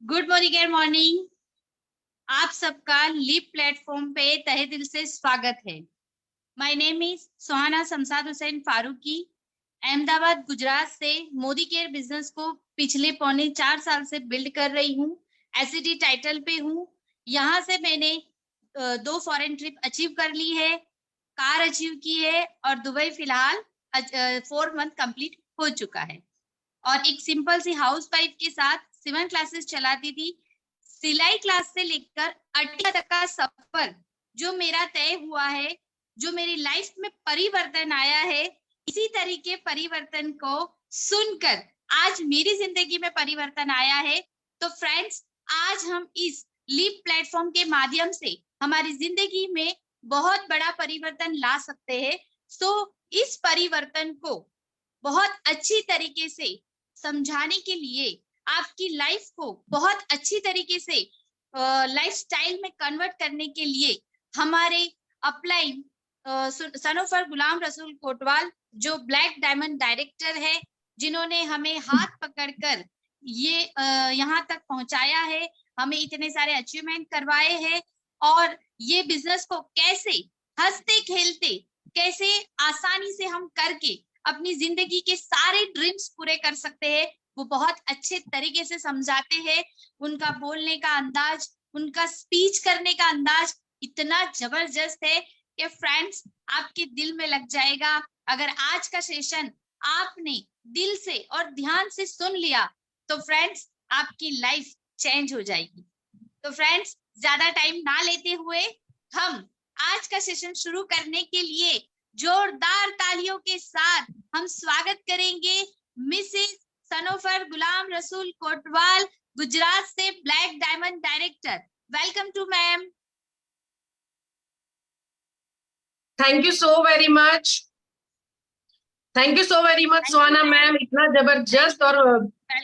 Good morning morning. आप सबका leap platform पे तहे दिल से स्वागत है। माय नेम इज सुहाना शमशाद हुसैन फारूकी। अहमदाबाद गुजरात से मोदी केयर बिजनेस को पिछले 4.25 साल से बिल्ड कर रही हूँ। एसईडी टाइटल पे हूँ। यहाँ से मैंने 2 फॉरेन ट्रिप अचीव कर ली है, कार अचीव की है और दुबई फिलहाल 4 मंथ कंप्लीट हो चुका है। और एक सिंपल सी हाउस वाइफ के साथ 7 क्लासेस चलाती थी। सिलाई क्लास से लेकर 8 तक का सफर जो मेरा तय हुआ है, जो मेरी लाइफ में परिवर्तन आया है, इसी तरीके परिवर्तन को सुनकर आज मेरी जिंदगी में परिवर्तन आया है। तो फ्रेंड्स, आज हम इस लीप प्लेटफॉर्म के माध्यम से हमारी जिंदगी में बहुत बड़ा परिवर्तन ला सकते हैं। सो इस परिवर्तन को बहुत अच्छी तरीके से समझाने के लिए, आपकी लाइफ को बहुत अच्छी तरीके से लाइफस्टाइल में कन्वर्ट करने के लिए हमारे अपलाइन सन ऑफ गुलाम रसूल कोटवाल, जो ब्लैक डायमंड डायरेक्टर है, जिन्होंने हमें हाथ पकड़कर ये यहाँ तक पहुंचाया है, हमें इतने सारे अचीवमेंट करवाए हैं और ये बिजनेस को कैसे हंसते खेलते, कैसे आसानी से हम करके अपनी जिंदगी के सारे ड्रीम्स पूरे कर सकते हैं, वो बहुत अच्छे तरीके से समझाते हैं। उनका बोलने का अंदाज, उनका स्पीच करने का अंदाज इतना जबरदस्त है कि फ्रेंड्स आपके दिल में लग जाएगा। अगर आज का सेशन आपने दिल से और ध्यान से सुन लिया तो फ्रेंड्स आपकी लाइफ चेंज हो जाएगी। तो फ्रेंड्स, ज्यादा टाइम ना लेते हुए हम आज का सेशन शुरू करने के लिए जोरदार तालियों के साथ हम स्वागत करेंगे मिसेस सनोफर गुलाम रसूल कोटवाल, गुजरात से black diamond director. Welcome to ma'am. Thank you so very much. Thank you so very much Suhana ma'am, इतना जबरदस्त और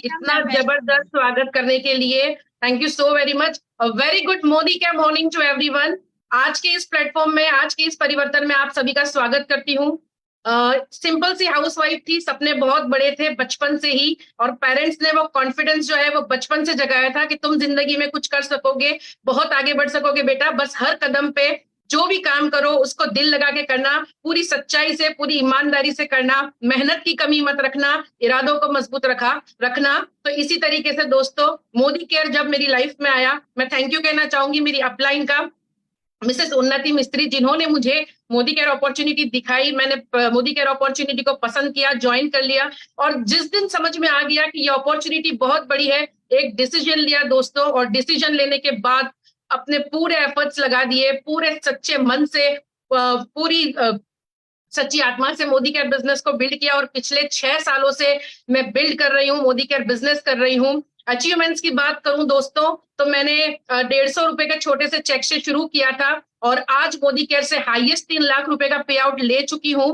इतना जबरदस्त स्वागत करने के लिए thank you so very much. Very good Modi क्या मॉर्निंग टू एवरीवन। आज के इस प्लेटफॉर्म में, आज के इस परिवर्तन में आप सभी का स्वागत करती हूँ। सिंपल सी हाउसवाइफ थी, सपने बहुत बड़े थे बचपन से ही, और पेरेंट्स ने वो कॉन्फिडेंस जो है वो बचपन से जगाया था कि तुम जिंदगी में कुछ कर सकोगे, बहुत आगे बढ़ सकोगे बेटा, बस हर कदम पे जो भी काम करो उसको दिल लगा के करना, पूरी सच्चाई से, पूरी ईमानदारी से करना, मेहनत की कमी मत रखना, इरादों को मजबूत रखना। तो इसी तरीके से दोस्तों, मोदी केयर जब मेरी लाइफ में आया, मैं थैंक यू कहना चाहूंगी मेरी अपलाइन का, मिसेस उन्नति मिस्त्री, जिन्होंने मुझे मोदी केयर अपॉर्चुनिटी दिखाई। मैंने मोदी केयर अपॉर्चुनिटी को पसंद किया, ज्वाइन कर लिया, और जिस दिन समझ में आ गया कि ये अपॉर्चुनिटी बहुत बड़ी है, एक डिसीजन लिया दोस्तों, और डिसीजन लेने के बाद अपने पूरे एफर्ट्स लगा दिए, पूरे सच्चे मन से, पूरी सच्ची आत्मा से मोदी केयर बिजनेस को बिल्ड किया। और पिछले 6 सालों से मैं बिल्ड कर रही हूँ, मोदी केयर बिजनेस कर रही हूँ। अचीवमेंट्स की बात करूं दोस्तों, तो मैंने 150 रुपए के छोटे से चेक से शुरू किया था, और आज मोदी केयर से हाईएस्ट 3 लाख रुपए का पे आउट ले चुकी हूँ।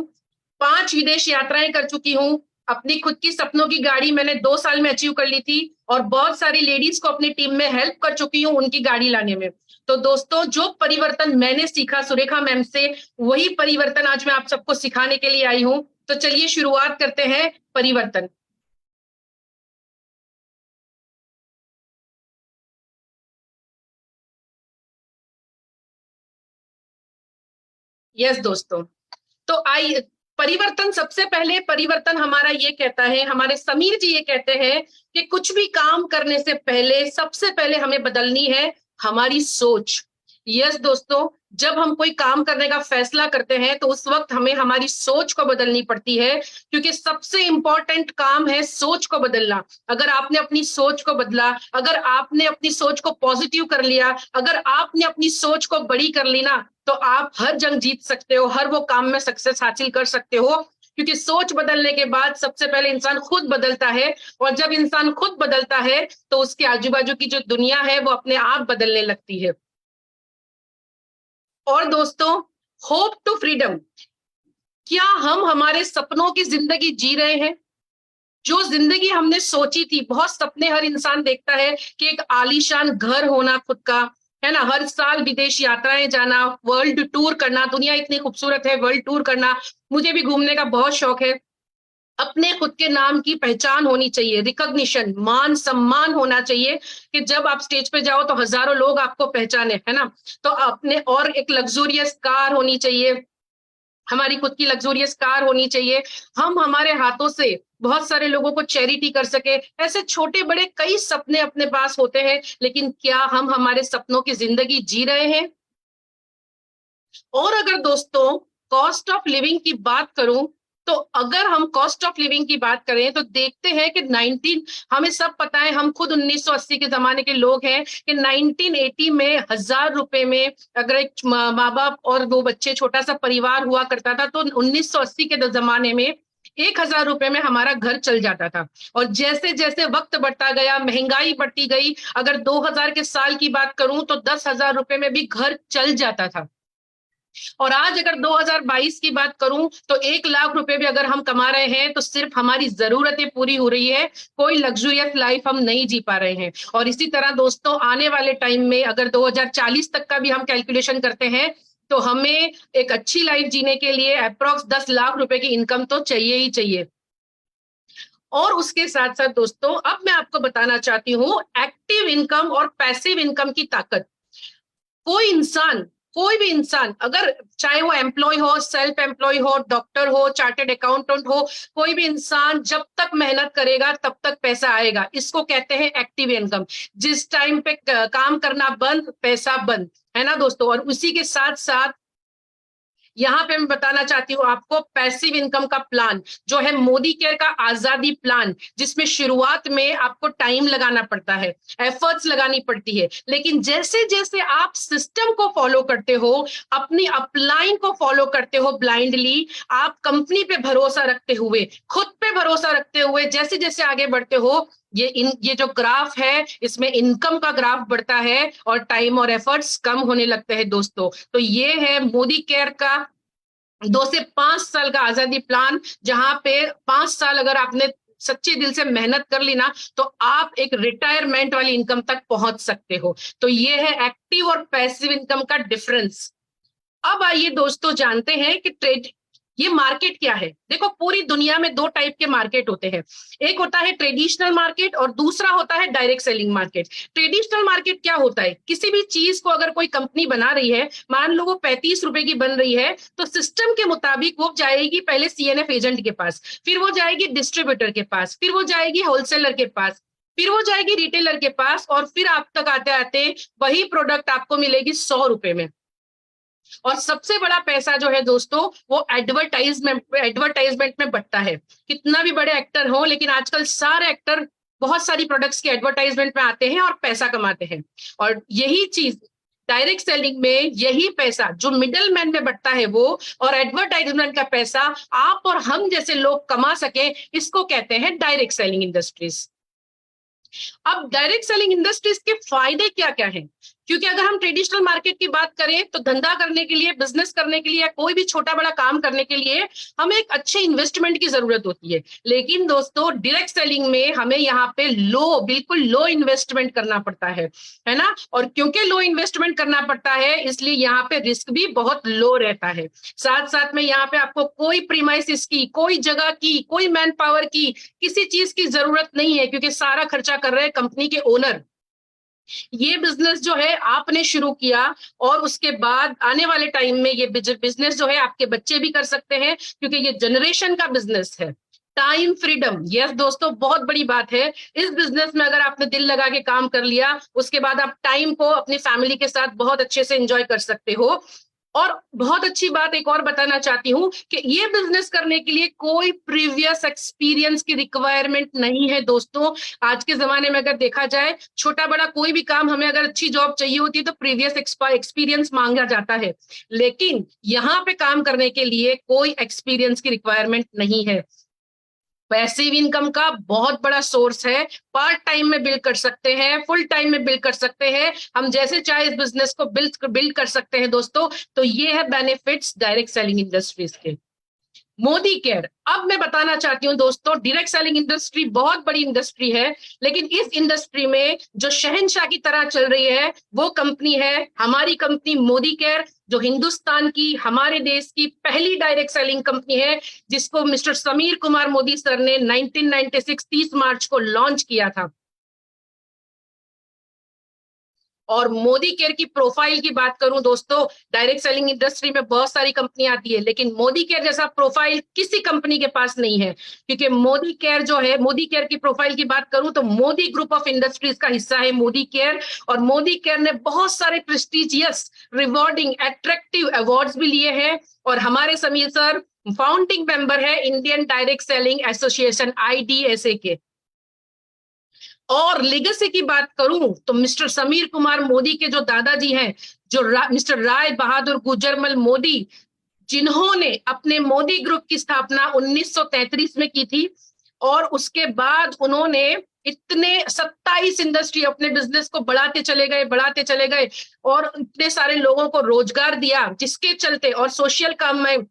5 विदेश यात्राएं कर चुकी हूँ। अपनी खुद की सपनों की गाड़ी मैंने 2 साल में अचीव कर ली थी, और बहुत सारी लेडीज को अपनी टीम में हेल्प कर चुकी हूँ उनकी गाड़ी लाने में। तो दोस्तों, जो परिवर्तन मैंने सीखा सुरेखा मैम से, वही परिवर्तन आज मैं आप सबको सिखाने के लिए आई हूँ। तो चलिए शुरुआत करते हैं परिवर्तन। यस दोस्तों, तो आई परिवर्तन, सबसे पहले परिवर्तन हमारा ये कहता है, हमारे समीर जी ये कहते हैं कि कुछ भी काम करने से पहले सबसे पहले हमें बदलनी है हमारी सोच। यस दोस्तों, जब हम कोई काम करने का फैसला करते हैं तो उस वक्त हमें हमारी सोच को बदलनी पड़ती है, क्योंकि सबसे इंपॉर्टेंट काम है सोच को बदलना। अगर आपने अपनी सोच को बदला, अगर आपने अपनी सोच को पॉजिटिव कर लिया, अगर आपने अपनी सोच को बड़ी कर ली ना, तो आप हर जंग जीत सकते हो, हर वो काम में सक्सेस हासिल कर सकते हो। क्योंकि सोच बदलने के बाद सबसे पहले इंसान खुद बदलता है, और जब इंसान खुद बदलता है तो उसके आजू बाजू की जो दुनिया है वो अपने आप बदलने लगती है। और दोस्तों, होप टू फ्रीडम, क्या हम हमारे सपनों की जिंदगी जी रहे हैं? जो जिंदगी हमने सोची थी, बहुत सपने हर इंसान देखता है कि एक आलीशान घर होना खुद का, है ना, हर साल विदेश यात्राएं जाना, वर्ल्ड टूर करना, दुनिया इतनी खूबसूरत है, वर्ल्ड टूर करना, मुझे भी घूमने का बहुत शौक है। अपने खुद के नाम की पहचान होनी चाहिए, रिकॉग्निशन, मान सम्मान होना चाहिए कि जब आप स्टेज पे जाओ तो हजारों लोग आपको पहचाने, है ना। तो अपने और एक लग्जूरियस कार होनी चाहिए, हमारी खुद की लग्जूरियस कार होनी चाहिए, हम हमारे हाथों से बहुत सारे लोगों को चैरिटी कर सके। ऐसे छोटे बड़े कई सपने अपने पास होते हैं, लेकिन क्या हम हमारे सपनों की जिंदगी जी रहे हैं? और अगर दोस्तों कॉस्ट ऑफ लिविंग की बात करूं, तो अगर हम कॉस्ट ऑफ लिविंग की बात करें तो देखते हैं कि 19 हमें सब पता है, हम खुद 1980 के जमाने के लोग हैं कि 1980 में 1000 रुपए में अगर एक माँ बाप और दो बच्चे छोटा सा परिवार हुआ करता था, तो 1980 के जमाने में 1000 रुपए में हमारा घर चल जाता था। और जैसे जैसे वक्त बढ़ता गया, महंगाई बढ़ती गई, अगर 2000 के साल की बात करूं तो 10,000 रुपए में भी घर चल जाता था। और आज अगर 2022 की बात करूं तो 1 लाख रुपए भी अगर हम कमा रहे हैं तो सिर्फ हमारी जरूरतें पूरी हो रही है, कोई लग्जूरियस लाइफ हम नहीं जी पा रहे हैं। और इसी तरह दोस्तों आने वाले टाइम में अगर 2040 तक का भी हम कैलकुलेशन करते हैं तो हमें एक अच्छी लाइफ जीने के लिए अप्रोक्स 10 लाख रुपए की इनकम तो चाहिए ही चाहिए। और उसके साथ साथ दोस्तों अब मैं आपको बताना चाहती हूँ एक्टिव इनकम और पैसिव इनकम की ताकत। कोई भी इंसान अगर चाहे वो एम्प्लॉय हो, सेल्फ एम्प्लॉय हो, डॉक्टर हो, चार्टेड अकाउंटेंट हो, कोई भी इंसान जब तक मेहनत करेगा तब तक पैसा आएगा। इसको कहते हैं एक्टिव इनकम। जिस टाइम पे काम करना बंद, पैसा बंद, है ना दोस्तों। और उसी के साथ साथ यहाँ पे मैं बताना चाहती हूँ आपको पैसिव इनकम का प्लान जो है मोदी केयर का आजादी प्लान, जिसमें शुरुआत में आपको टाइम लगाना पड़ता है, एफर्ट्स लगानी पड़ती है, लेकिन जैसे जैसे आप सिस्टम को फॉलो करते हो, अपनी अपलाइन को फॉलो करते हो ब्लाइंडली, आप कंपनी पे भरोसा रखते हुए, खुद पे भरोसा रखते हुए जैसे जैसे आगे बढ़ते हो, ये जो ग्राफ है इसमें इनकम का ग्राफ बढ़ता है और टाइम और एफर्ट्स कम होने लगते हैं दोस्तों। तो ये है मोदी केयर का 2 से 5 साल का आजादी प्लान, जहां पे 5 साल अगर आपने सच्चे दिल से मेहनत कर ली ना तो आप एक रिटायरमेंट वाली इनकम तक पहुंच सकते हो। तो ये है एक्टिव और पैसिव इनकम का डिफरेंस। अब आइए दोस्तों जानते हैं कि ये मार्केट क्या है। देखो पूरी दुनिया में दो टाइप के मार्केट होते हैं, एक होता है ट्रेडिशनल मार्केट और दूसरा होता है direct selling market. Traditional market क्या होता है, किसी भी चीज को अगर कोई कंपनी बना रही है, मान लो वो 35 रुपए की बन रही है, तो सिस्टम के मुताबिक वो जाएगी पहले सीएनएफ एजेंट के पास, फिर वो जाएगी डिस्ट्रीब्यूटर के पास, फिर वो जाएगी होलसेलर के पास, फिर वो जाएगी रिटेलर के पास, और फिर आप तक आते आते वही प्रोडक्ट आपको मिलेगी 100 रुपए में। और सबसे बड़ा पैसा जो है दोस्तों वो एडवर्टाइजमेंट में बटता है। कितना भी बड़े एक्टर हो, लेकिन आजकल सारे एक्टर बहुत सारी प्रोडक्ट्स के एडवर्टाइजमेंट में आते हैं और पैसा कमाते हैं। और यही चीज डायरेक्ट सेलिंग में, यही पैसा जो मिडल मैन में बटता है वो, और एडवर्टाइजमेंट का पैसा आप और हम जैसे लोग कमा सके, इसको कहते हैं डायरेक्ट सेलिंग इंडस्ट्रीज। अब डायरेक्ट सेलिंग इंडस्ट्रीज के फायदे क्या क्या हैं? क्योंकि अगर हम ट्रेडिशनल मार्केट की बात करें तो धंधा करने के लिए, बिजनेस करने के लिए, या कोई भी छोटा बड़ा काम करने के लिए हमें एक अच्छे इन्वेस्टमेंट की जरूरत होती है। लेकिन दोस्तों डायरेक्ट सेलिंग में हमें यहाँ पे बिल्कुल लो इन्वेस्टमेंट करना पड़ता है ना। और क्योंकि लो इन्वेस्टमेंट करना पड़ता है इसलिए यहाँ पे रिस्क भी बहुत लो रहता है। साथ साथ में यहाँ पे आपको कोई प्रीमाइसिस की, कोई जगह की, कोई मैन पावर की, किसी चीज की जरूरत नहीं है, क्योंकि सारा खर्चा कर रहे हैं कंपनी के ओनर। ये बिजनेस जो है आपने शुरू किया और उसके बाद आने वाले टाइम में ये बिजनेस जो है आपके बच्चे भी कर सकते हैं, क्योंकि ये जनरेशन का बिजनेस है। टाइम फ्रीडम, यस दोस्तों बहुत बड़ी बात है। इस बिजनेस में अगर आपने दिल लगा के काम कर लिया, उसके बाद आप टाइम को अपनी फैमिली के साथ बहुत अच्छे से एंजॉय कर सकते हो। और बहुत अच्छी बात एक और बताना चाहती हूँ कि ये बिजनेस करने के लिए कोई प्रीवियस एक्सपीरियंस की रिक्वायरमेंट नहीं है दोस्तों। आज के जमाने में अगर देखा जाए, छोटा बड़ा कोई भी काम, हमें अगर अच्छी जॉब चाहिए होती है तो प्रीवियस एक्सपीरियंस मांगा जाता है, लेकिन यहाँ पे काम करने के लिए कोई एक्सपीरियंस की रिक्वायरमेंट नहीं है। पैसिव इनकम का बहुत बड़ा सोर्स है, पार्ट टाइम में बिल्ड कर सकते हैं, फुल टाइम में बिल्ड कर सकते हैं, हम जैसे चाहे इस बिजनेस को बिल्ड कर सकते हैं दोस्तों। तो ये है बेनिफिट्स डायरेक्ट सेलिंग इंडस्ट्रीज के। मोदी केयर। अब मैं बताना चाहती हूँ दोस्तों, डायरेक्ट सेलिंग इंडस्ट्री बहुत बड़ी इंडस्ट्री है, लेकिन इस इंडस्ट्री में जो शहंशाह की तरह चल रही है वो कंपनी है हमारी कंपनी मोदी केयर, जो हिंदुस्तान की, हमारे देश की पहली डायरेक्ट सेलिंग कंपनी है, जिसको मिस्टर समीर कुमार मोदी सर ने 1996 30 मार्च को लॉन्च किया था। और मोदी केयर की प्रोफाइल की बात करूं दोस्तों, डायरेक्ट सेलिंग इंडस्ट्री में बहुत सारी कंपनी आती है, लेकिन मोदी केयर जैसा प्रोफाइल किसी कंपनी के पास नहीं है। क्योंकि मोदी केयर जो है, मोदी केयर की प्रोफाइल की बात करूं तो मोदी ग्रुप ऑफ इंडस्ट्रीज का हिस्सा है मोदी केयर, और मोदी केयर ने बहुत सारे प्रेस्टिजियस, रिवॉर्डिंग, अट्रैक्टिव अवार्ड्स भी लिए हैं। और हमारे समीर सर फाउंडिंग मेंबर है Indian direct selling association IDSA के। और लेगेसी की बात करूं तो मिस्टर समीर कुमार मोदी के जो दादाजी हैं, जो मिस्टर राय बहादुर गुजरमल मोदी, जिन्होंने अपने मोदी ग्रुप की स्थापना 1933 में की थी, और उसके बाद उन्होंने इतने 27 इंडस्ट्री अपने बिजनेस को बढ़ाते चले गए और इतने सारे लोगों को रोजगार दिया, जिसके चलते, और सोशल काम में,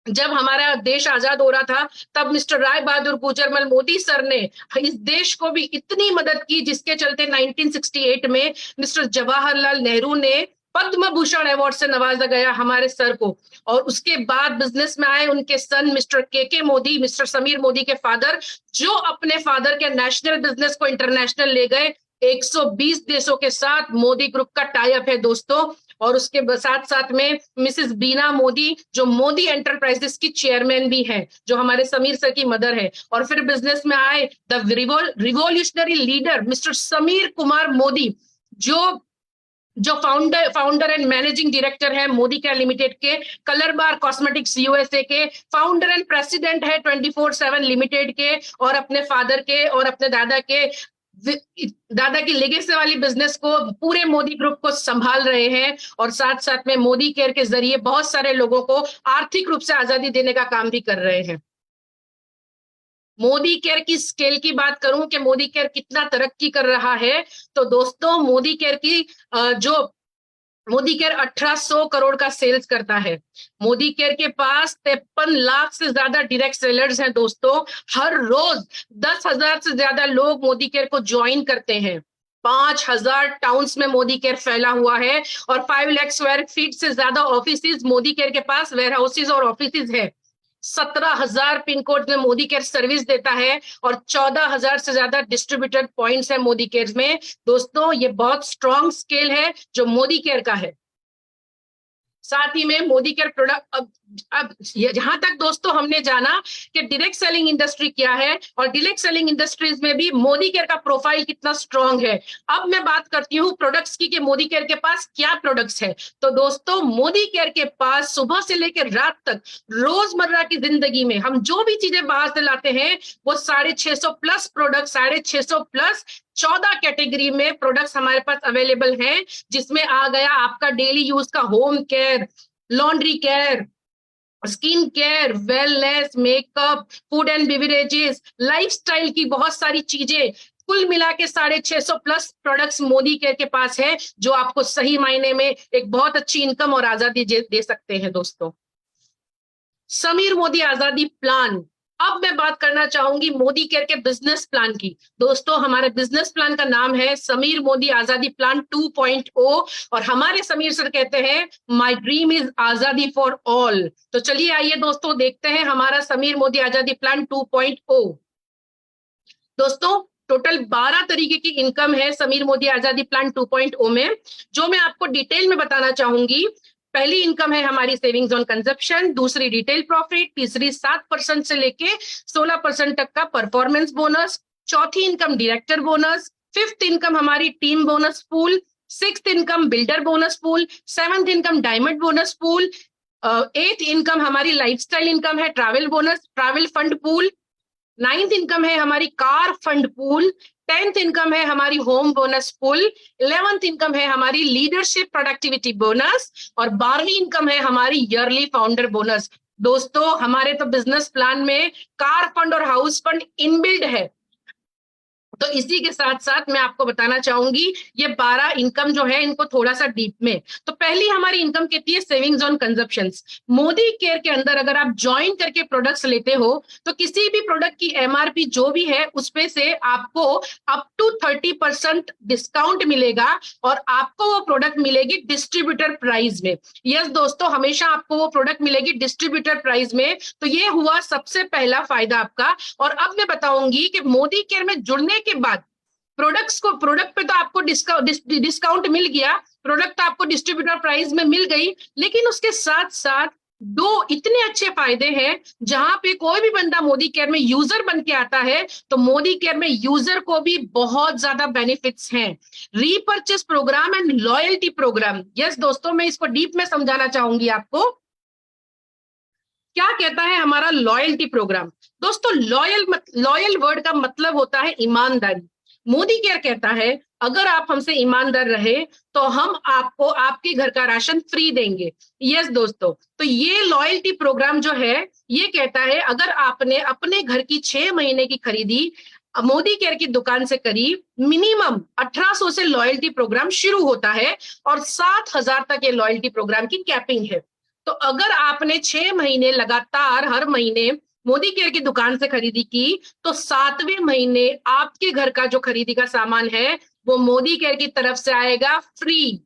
जब हमारा देश आजाद हो रहा था तब मिस्टर राय बहादुर गुजरमल मोदी सर ने इस देश को भी इतनी मदद की, जिसके चलते 1968 में मिस्टर जवाहरलाल नेहरू ने पद्म भूषण अवार्ड से नवाजा गया हमारे सर को। और उसके बाद बिजनेस में आए उनके सन मिस्टर के मोदी, मिस्टर समीर मोदी के फादर, जो अपने फादर के नेशनल बिजनेस को इंटरनेशनल ले गए। 120 देशों के साथ मोदी ग्रुप का टाई अप है दोस्तों। और उसके साथ साथ में मिसेस बीना मोदी, जो मोदी एंटरप्राइजेस की चेयरमैन भी हैं, जो हमारे समीर सर की मदर है। और फिर बिजनेस में आए the revolutionary leader mister Sameer Kumar Modi, जो फाउंडर एंड मैनेजिंग डायरेक्टर है मोदी केयर लिमिटेड के, कलर बार कॉस्मेटिक्स USA के फाउंडर एंड प्रेसिडेंट है 24/7 लिमिटेड के, और अपने फादर के और अपने दादा की लेगेसी वाली बिजनेस को, पूरे मोदी ग्रुप को संभाल रहे हैं। और साथ साथ में मोदी केयर के जरिए बहुत सारे लोगों को आर्थिक रूप से आजादी देने का काम भी कर रहे हैं। मोदी केयर की स्केल की बात करूं कि मोदी केयर कितना तरक्की कर रहा है, तो दोस्तों मोदी केयर की मोदी केयर 1800 करोड़ का सेल्स करता है। मोदी केयर के पास 53 लाख से ज्यादा डायरेक्ट सेलर्स हैं दोस्तों। हर रोज 10,000 से ज्यादा लोग मोदी केयर को ज्वाइन करते हैं। 5,000 टाउन्स में मोदी केयर फैला हुआ है, और 5 लाख स्क्वायर फीट से ज्यादा ऑफिस मोदी केयर के पास वेयर हाउसेज और ऑफिस है। 17,000 पिन कोड में मोदी केयर सर्विस देता है, और 14,000 से ज्यादा डिस्ट्रीब्यूटर पॉइंट्स है मोदी केयर में। दोस्तों ये बहुत स्ट्रॉन्ग स्केल है जो मोदी केयर का है। साथ ही में मोदी केयर प्रोडक्ट, अब जहां तक दोस्तों हमने जाना कि डायरेक्ट सेलिंग इंडस्ट्री क्या है, और डायरेक्ट सेलिंग इंडस्ट्रीज में भी मोदी केयर का प्रोफाइल कितना स्ट्रॉन्ग है। अब मैं बात करती हूँ प्रोडक्ट्स की कि मोदी केयर के पास क्या प्रोडक्ट्स है। तो दोस्तों मोदी केयर के पास सुबह से लेकर रात तक रोजमर्रा की जिंदगी में हम जो भी चीजें बाहर से लाते हैं, वो 650 प्लस प्रोडक्ट, 650 प्लस 14 कैटेगरी में प्रोडक्ट्स हमारे पास अवेलेबल हैं, जिसमें आ गया आपका डेली यूज का home care, laundry care, skin care, wellness, makeup, food and beverages, lifestyle की बहुत सारी चीजें, कुल मिला के 650 प्लस प्रोडक्ट्स मोदी केयर के पास है, जो आपको सही मायने में एक बहुत अच्छी इनकम और आजादी दे सकते हैं दोस्तों। समीर मोदी आजादी प्लान। अब मैं बात करना चाहूंगी मोदी केयर के बिजनेस प्लान की। दोस्तों हमारे बिजनेस प्लान का नाम है समीर मोदी आजादी प्लान 2.0, और हमारे समीर सर कहते हैं माय ड्रीम इज आजादी फॉर ऑल। तो चलिए आइए दोस्तों देखते हैं हमारा समीर मोदी आजादी प्लान 2.0। दोस्तों टोटल 12 तरीके की इनकम है समीर मोदी आजादी प्लान 2.0 में, जो मैं आपको डिटेल में बताना चाहूंगी। पहली इनकम है हमारी सेविंग्स ऑन कंजप्शन, दूसरी रिटेल प्रॉफिट, तीसरी 7% से लेके 16% तक का परफॉर्मेंस बोनस, चौथी income director bonus, fifth income हमारी team bonus pool, sixth income builder bonus pool, seventh income diamond bonus pool, eighth income हमारी लाइफस्टाइल इनकम है travel bonus, travel fund pool, ninth income है हमारी car fund pool, 10th income है हमारी home bonus pool, 11th income है हमारी leadership productivity bonus, और 12वीं इनकम है हमारी ईयरली फाउंडर बोनस। दोस्तों हमारे तो बिजनेस प्लान में कार फंड और हाउस फंड इनबिल्ड है। तो इसी के साथ साथ मैं आपको बताना चाहूंगी ये 12 इनकम जो है इनको थोड़ा सा डीप में। तो पहली हमारी इनकम कहती है savings on consumptions. Modi care के अंदर अगर आप ज्वाइन करके प्रोडक्ट्स लेते हो तो किसी भी प्रोडक्ट की एमआरपी जो भी है उसपे से आपको अप टू 30% डिस्काउंट मिलेगा और आपको वो प्रोडक्ट मिलेगी डिस्ट्रीब्यूटर प्राइस में। यस दोस्तों, हमेशा आपको वो प्रोडक्ट मिलेगी डिस्ट्रीब्यूटर प्राइस में। तो ये हुआ सबसे पहला फायदा आपका। और अब मैं बताऊंगी कि मोदी केयर में जुड़ने के बाद प्रोडक्ट पे तो आपको डिस्काउंट मिल गया, प्रोडक्ट तो आपको डिस्ट्रीब्यूटर प्राइस में मिल गई, लेकिन उसके साथ साथ दो इतने अच्छे फायदे हैं। जहां पे कोई भी बंदा मोदी केयर में यूजर बन के आता है तो मोदी केयर में यूजर को भी बहुत ज्यादा बेनिफिट्स हैं। Repurchase program and loyalty program. Yes दोस्तों, मैं इसको डीप में समझाना चाहूंगी आपको। क्या कहता है हमारा लॉयल्टी प्रोग्राम? दोस्तों, लॉयल वर्ड का मतलब होता है ईमानदारी। मोदी केयर कहता है अगर आप हमसे ईमानदार रहे तो हम आपको आपके घर का राशन फ्री देंगे। यस दोस्तों, तो ये लॉयल्टी प्रोग्राम जो है ये कहता है अगर आपने अपने घर की 6 महीने की खरीदी मोदी केयर की दुकान से करी, मिनिमम 1800 से लॉयल्टी प्रोग्राम शुरू होता है और 7000 तक ये लॉयल्टी प्रोग्राम की कैपिंग है। तो अगर आपने 6 महीने लगातार हर महीने मोदी केयर की दुकान से खरीदी की तो 7वें महीने आपके घर का जो खरीदी का सामान है वो मोदी केयर की तरफ से आएगा फ्री।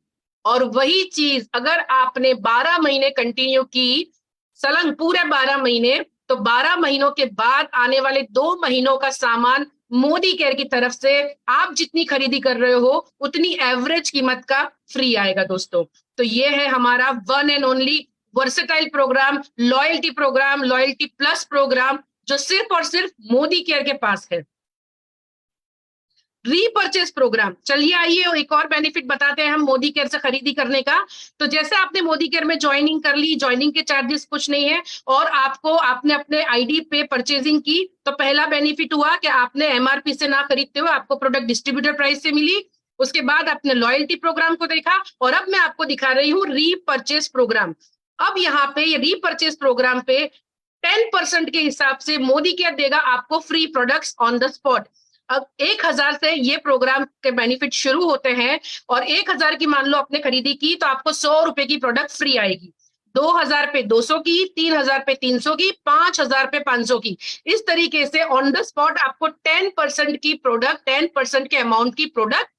और वही चीज अगर आपने 12 महीने कंटिन्यू की, सलंग पूरे 12 महीने, तो 12 महीनों के बाद आने वाले 2 महीनों का सामान मोदी केयर की तरफ से आप जितनी खरीदी कर रहे हो उतनी एवरेज कीमत का फ्री आएगा दोस्तों। तो ये है हमारा one and only versatile program, loyalty plus program, जो सिर्फ और सिर्फ मोदी केयर के पास है। रीपर्चेस प्रोग्राम, चलिए आइए एक और बेनिफिट बताते हैं हम मोदी केयर से खरीदी करने का। तो जैसे आपने मोदी केयर में ज्वाइनिंग कर ली, ज्वाइनिंग के चार्जेस कुछ नहीं है और आपने अपने आईडी पे परचेजिंग की, तो पहला बेनिफिट हुआ कि आपने एमआरपी से ना खरीदते हुए आपको प्रोडक्ट डिस्ट्रीब्यूटर प्राइस से मिली। उसके बाद आपने लॉयल्टी प्रोग्राम को देखा और अब मैं आपको दिखा रही हूँ रीपर्चेस प्रोग्राम। अब यहाँ पे ये रीपर्चेस प्रोग्राम पे 10% के हिसाब से मोदी केयर देगा आपको free products on the spot. अब 1000 से ये प्रोग्राम के बेनिफिट शुरू होते हैं और 1000 की मान लो आपने खरीदी की तो आपको 100 रुपए की प्रोडक्ट फ्री आएगी, 2000 पे 200 की, 3000 पे 300 की, 5000 पे 500 की। इस तरीके से ऑन द स्पॉट आपको 10% की प्रोडक्ट, 10% के अमाउंट की प्रोडक्ट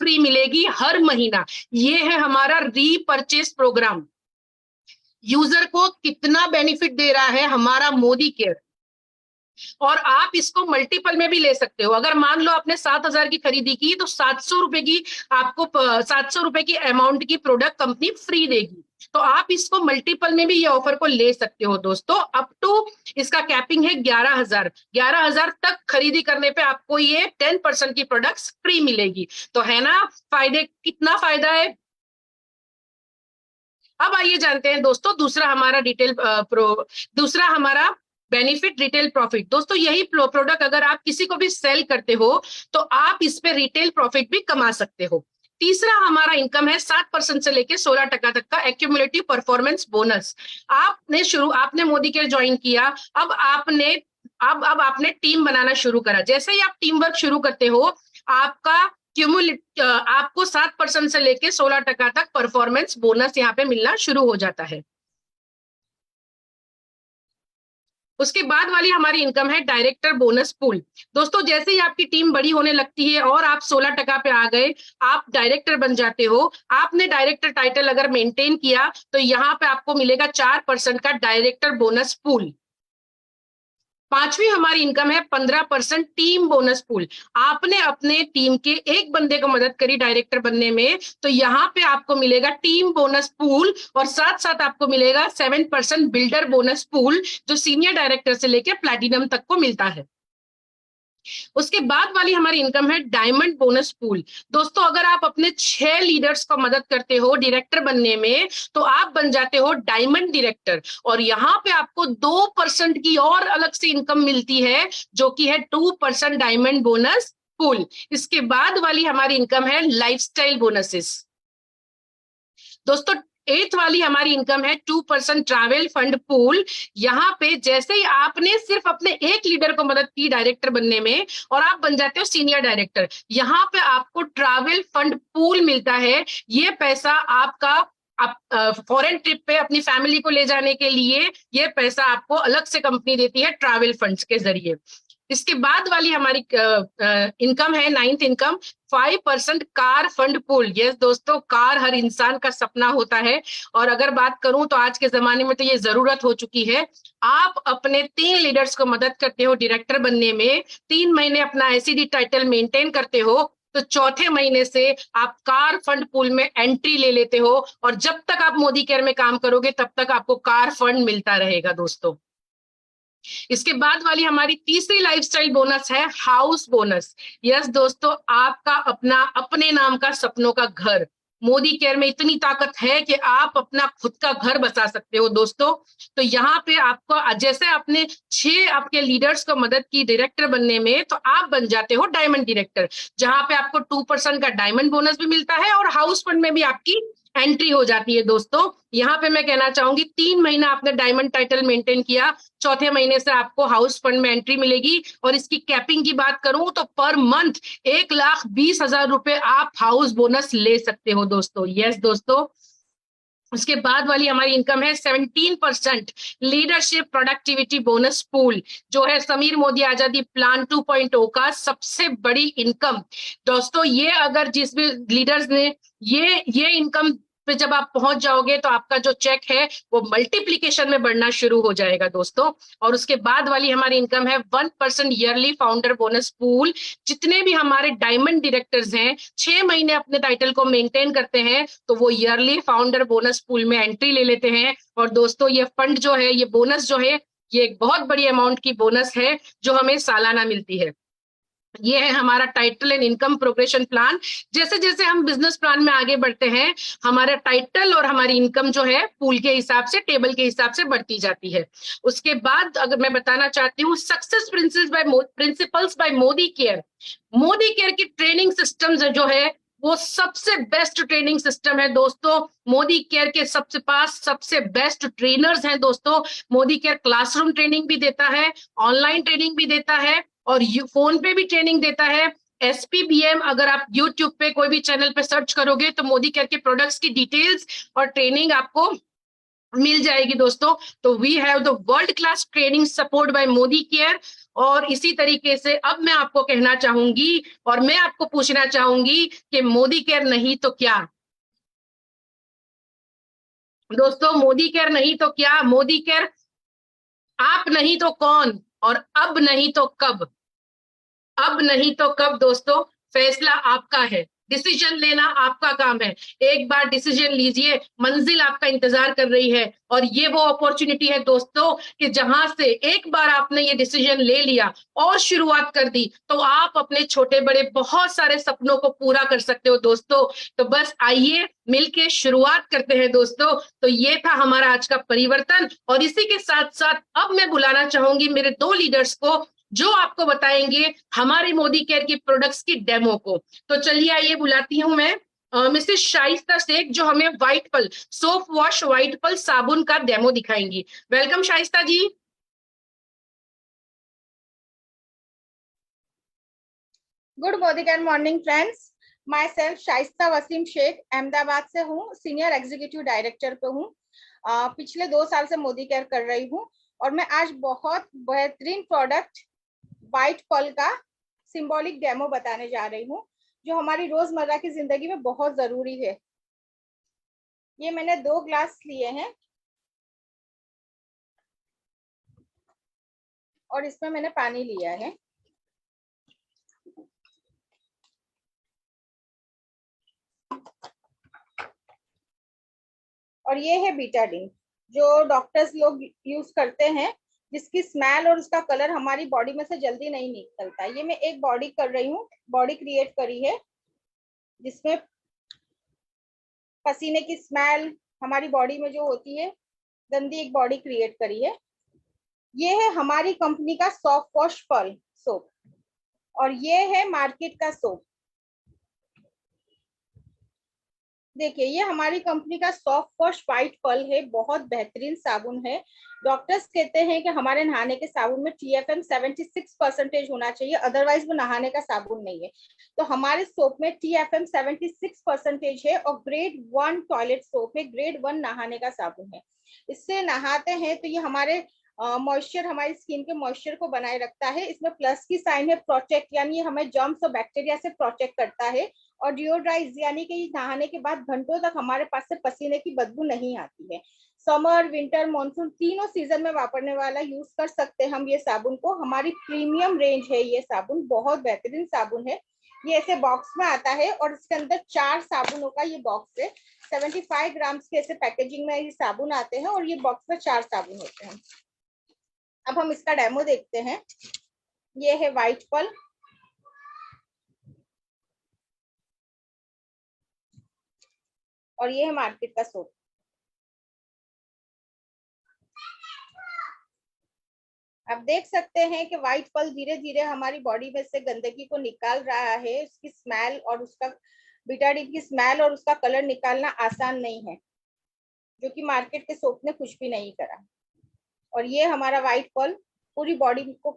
फ्री मिलेगी हर महीना। ये है हमारा रीपर्चेस प्रोग्राम। यूजर को कितना बेनिफिट दे रहा है हमारा मोदी केयर, और आप इसको मल्टीपल में भी ले सकते हो। अगर मान लो आपने 7000 की खरीदी की तो 700 रुपए की आपको 700 रुपए की अमाउंट की प्रोडक्ट कंपनी फ्री देगी। तो आप इसको मल्टीपल में भी ये ऑफर को ले सकते हो दोस्तों। अप टू इसका कैपिंग है 11,000 तक खरीदी करने पे आपको ये 10% की प्रोडक्ट्स फ्री मिलेगी। तो है ना फायदे, कितना फायदा है। अब आइए जानते हैं दोस्तों दूसरा हमारा बेनिफिट रिटेल प्रॉफिट। दोस्तों यही प्रोडक्ट अगर आप किसी को भी सेल करते हो तो आप इस पे रिटेल प्रॉफिट भी कमा सकते हो। तीसरा हमारा इनकम है 7% से लेके 16% तक का एक्यूमुलेटिव परफॉर्मेंस बोनस। आपने मोदी केयर ज्वाइन किया, अब आपने टीम बनाना शुरू करा। जैसे ही आप टीम वर्क शुरू करते हो आपको 7% से लेके 16% तक परफॉर्मेंस बोनस यहाँ पे मिलना शुरू हो जाता है। उसके बाद वाली हमारी इनकम है डायरेक्टर बोनस पूल। दोस्तों जैसे ही आपकी टीम बड़ी होने लगती है और आप 16% पे आ गए, आप डायरेक्टर बन जाते हो। आपने डायरेक्टर टाइटल अगर मेंटेन किया तो यहाँ पे आपको मिलेगा 4% का डायरेक्टर बोनस पूल। पांचवी हमारी इनकम है 15% टीम बोनस पूल। आपने अपने टीम के एक बंदे को मदद करी डायरेक्टर बनने में तो यहाँ पे आपको मिलेगा टीम बोनस पूल और साथ साथ आपको मिलेगा 7% बिल्डर बोनस पूल, जो सीनियर डायरेक्टर से लेकर प्लैटिनम तक को मिलता है। उसके बाद वाली हमारी इनकम है डायमंड बोनस पूल। दोस्तों अगर आप अपने 6 लीडर्स को मदद करते हो डायरेक्टर बनने में तो आप बन जाते हो डायमंड डायरेक्टर और यहाँ पे आपको 2% की और अलग से इनकम मिलती है जो कि है 2% डायमंड बोनस पूल। इसके बाद वाली हमारी इनकम है लाइफस्टाइल बोनसेस। दोस्तों 8th वाली हमारी इनकम है 2% ट्रैवल फंड पूल। यहाँ पे जैसे ही आपने सिर्फ अपने एक लीडर को मदद की डायरेक्टर बनने में और आप बन जाते हो सीनियर डायरेक्टर, यहाँ पे आपको ट्रैवल फंड पूल मिलता है। ये पैसा आपका आप फॉरेन ट्रिप पे अपनी फैमिली को ले जाने के लिए ये पैसा आपको अलग से कंपनी देती है ट्रैवल फंड्स के जरिए। इसके बाद वाली हमारी इनकम है 9th income 5% car fund pool. Yes दोस्तों, कार हर इंसान का सपना होता है और अगर बात करूं तो आज के जमाने में तो ये जरूरत हो चुकी है। आप अपने 3 लीडर्स को मदद करते हो डायरेक्टर बनने में, 3 महीने अपना एसीडी टाइटल मेंटेन करते हो, तो चौथे महीने से आप कार फंड पूल में एंट्री ले लेते हो और जब तक आप मोदी केयर में काम करोगे तब तक आपको कार फंड मिलता रहेगा दोस्तों। इसके बाद वाली हमारी तीसरी लाइफस्टाइल बोनस है हाउस बोनस। यस दोस्तों, आपका अपना अपने नाम का सपनों का घर। मोदी केयर में इतनी ताकत है कि आप अपना खुद का घर बसा सकते हो दोस्तों। तो यहाँ पे आपको जैसे आपने 6 आपके लीडर्स को मदद की डायरेक्टर बनने में, तो आप बन जाते हो डायमंड डायरेक्टर, जहां पे आपको 2% का डायमंड बोनस भी मिलता है और हाउस फंड में भी आपकी एंट्री हो जाती है दोस्तों। यहाँ पे मैं कहना चाहूंगी 3 महीना आपने डायमंड टाइटल मेंटेन किया, चौथे महीने से आपको हाउस फंड में एंट्री मिलेगी। और इसकी कैपिंग की बात करूं तो पर मंथ 1,20,000 रुपए आप हाउस बोनस ले सकते हो दोस्तों। यस दोस्तों, उसके बाद वाली हमारी इनकम है 17% लीडरशिप प्रोडक्टिविटी बोनस पूल, जो है समीर मोदी आजादी प्लान 2.0 का सबसे बड़ी इनकम दोस्तों। ये अगर जिस भी लीडर्स ने ये इनकम पे जब आप पहुंच जाओगे तो आपका जो चेक है वो मल्टीप्लीकेशन में बढ़ना शुरू हो जाएगा दोस्तों। और उसके बाद वाली हमारी इनकम है 1% ईयरली फाउंडर बोनस पूल। जितने भी हमारे डायमंड डायरेक्टर्स हैं 6 महीने अपने टाइटल को मेंटेन करते हैं तो वो ईयरली फाउंडर बोनस पूल में एंट्री ले लेते हैं। और दोस्तों ये फंड जो है, ये बोनस जो है, ये एक बहुत बड़ी अमाउंट की बोनस है जो हमें सालाना मिलती है। ये है हमारा title and income progression plan. जैसे जैसे हम बिजनेस प्लान में आगे बढ़ते हैं, हमारा टाइटल और हमारी इनकम जो है पूल के हिसाब से, टेबल के हिसाब से बढ़ती जाती है। उसके बाद अगर मैं बताना चाहती हूँ success principles by Modicare. Modicare की ट्रेनिंग सिस्टम जो है वो सबसे बेस्ट ट्रेनिंग सिस्टम है दोस्तों। मोदी केयर के सबसे बेस्ट ट्रेनर्स हैं दोस्तों। मोदी केयर क्लासरूम ट्रेनिंग भी देता है, ऑनलाइन ट्रेनिंग भी देता है और फोन पे भी ट्रेनिंग देता है। SPBM अगर आप यूट्यूब पे कोई भी चैनल पे सर्च करोगे तो मोदी केयर के प्रोडक्ट्स की डिटेल्स और ट्रेनिंग आपको मिल जाएगी दोस्तों। तो we have the world class training support by Modicare. और इसी तरीके से अब मैं आपको कहना चाहूंगी और मैं आपको पूछना चाहूंगी कि मोदी केयर नहीं तो क्या दोस्तों, मोदी केयर नहीं तो क्या, मोदी केयर आप नहीं तो कौन और अब नहीं तो कब। अब नहीं तो कब दोस्तों, फैसला आपका है, डिसीजन लेना आपका काम है। एक बार डिसीजन लीजिए, मंजिल आपका इंतजार कर रही है। और ये वो अपॉर्चुनिटी है दोस्तों कि जहां से एक बार आपने ये डिसीजन ले लिया और शुरुआत कर दी तो आप अपने छोटे बड़े बहुत सारे सपनों को पूरा कर सकते हो दोस्तों। तो बस आइए मिलके शुरुआत करते हैं दोस्तों। तो ये था हमारा आज का परिवर्तन। और इसी के साथ साथ अब मैं बुलाना चाहूंगी मेरे 2 लीडर्स को जो आपको बताएंगे हमारे मोदी केयर की प्रोडक्ट्स की डेमो को। तो चलिए आइए बुलाती हूं मैं मिसेस शाइस्ता शेख, जो हमें व्हाइट पल सोप वॉश व्हाइट पल साबुन का डेमो दिखाएंगी। Welcome Shaista ji. Good morning friends, myself Shaista Wasim Shaikh Ahmedabad से हूँ, सीनियर एग्जीक्यूटिव डायरेक्टर पे हूँ। पिछले 2 साल से मोदी केयर कर रही हूँ और मैं आज बहुत बेहतरीन प्रोडक्ट व्हाइट पल का सिंबॉलिक डेमो बताने जा रही हूँ जो हमारी रोजमर्रा की जिंदगी में बहुत जरूरी है। ये मैंने 2 ग्लास लिए हैं और इसमें मैंने पानी लिया है। और ये है बीटाडीन जो डॉक्टर्स लोग यूज करते हैं, जिसकी स्मेल और उसका कलर हमारी बॉडी में से जल्दी नहीं निकलता। ये मैं एक बॉडी कर रही हूँ, बॉडी क्रिएट करी है जिसमें पसीने की स्मेल हमारी बॉडी में जो होती है गंदी, एक बॉडी क्रिएट करी है। ये है हमारी कंपनी का सॉफ्ट वॉश पर्ल सोप और ये है मार्केट का सोप। देखिए ये हमारी कंपनी का सॉफ्ट वॉश व्हाइट पर्ल है, बहुत बेहतरीन साबुन है। डॉक्टर्स कहते हैं कि हमारे नहाने के साबुन में TFM 76% होना चाहिए, अदरवाइज वो नहाने का साबुन नहीं है। तो हमारे सोप में TFM 76% है और ग्रेड 1 टॉयलेट सोप है, ग्रेड 1 नहाने का साबुन है। इससे नहाते हैं तो ये हमारे मॉइस्चर, हमारी स्किन के मॉइस्चर को बनाए रखता है। इसमें प्लस की साइन है, प्रोटेक्ट, यानी हमें जर्म्स और बैक्टीरिया से प्रोटेक्ट करता है। और डिओड्राइज यानी कि नहाने के बाद घंटों तक हमारे पास से पसीने की बदबू नहीं आती है। समर, विंटर, मॉनसून तीनों सीजन में वापरने वाला यूज कर सकते हैं हम ये साबुन को। हमारी प्रीमियम रेंज है ये साबुन, बहुत बेहतरीन साबुन है। ये ऐसे बॉक्स में आता है और इसके अंदर 4 साबुनों का ये बॉक्स है। 75 ग्राम के ऐसे पैकेजिंग में ये साबुन आते हैं और ये बॉक्स में 4 साबुन होते हैं। अब हम इसका डेमो देखते हैं। ये है व्हाइट पर्ल, और ये है मार्केट का सोप। आप देख सकते हैं कि व्हाइट पर्ल धीरे धीरे हमारी बॉडी में से गंदगी को निकाल रहा है। उसकी स्मेल और उसका बीटाडीन की स्मेल और उसका कलर निकालना आसान नहीं है, जो कि मार्केट के सोप ने कुछ भी नहीं करा। और ये हमारा व्हाइट पर्ल पूरी बॉडी को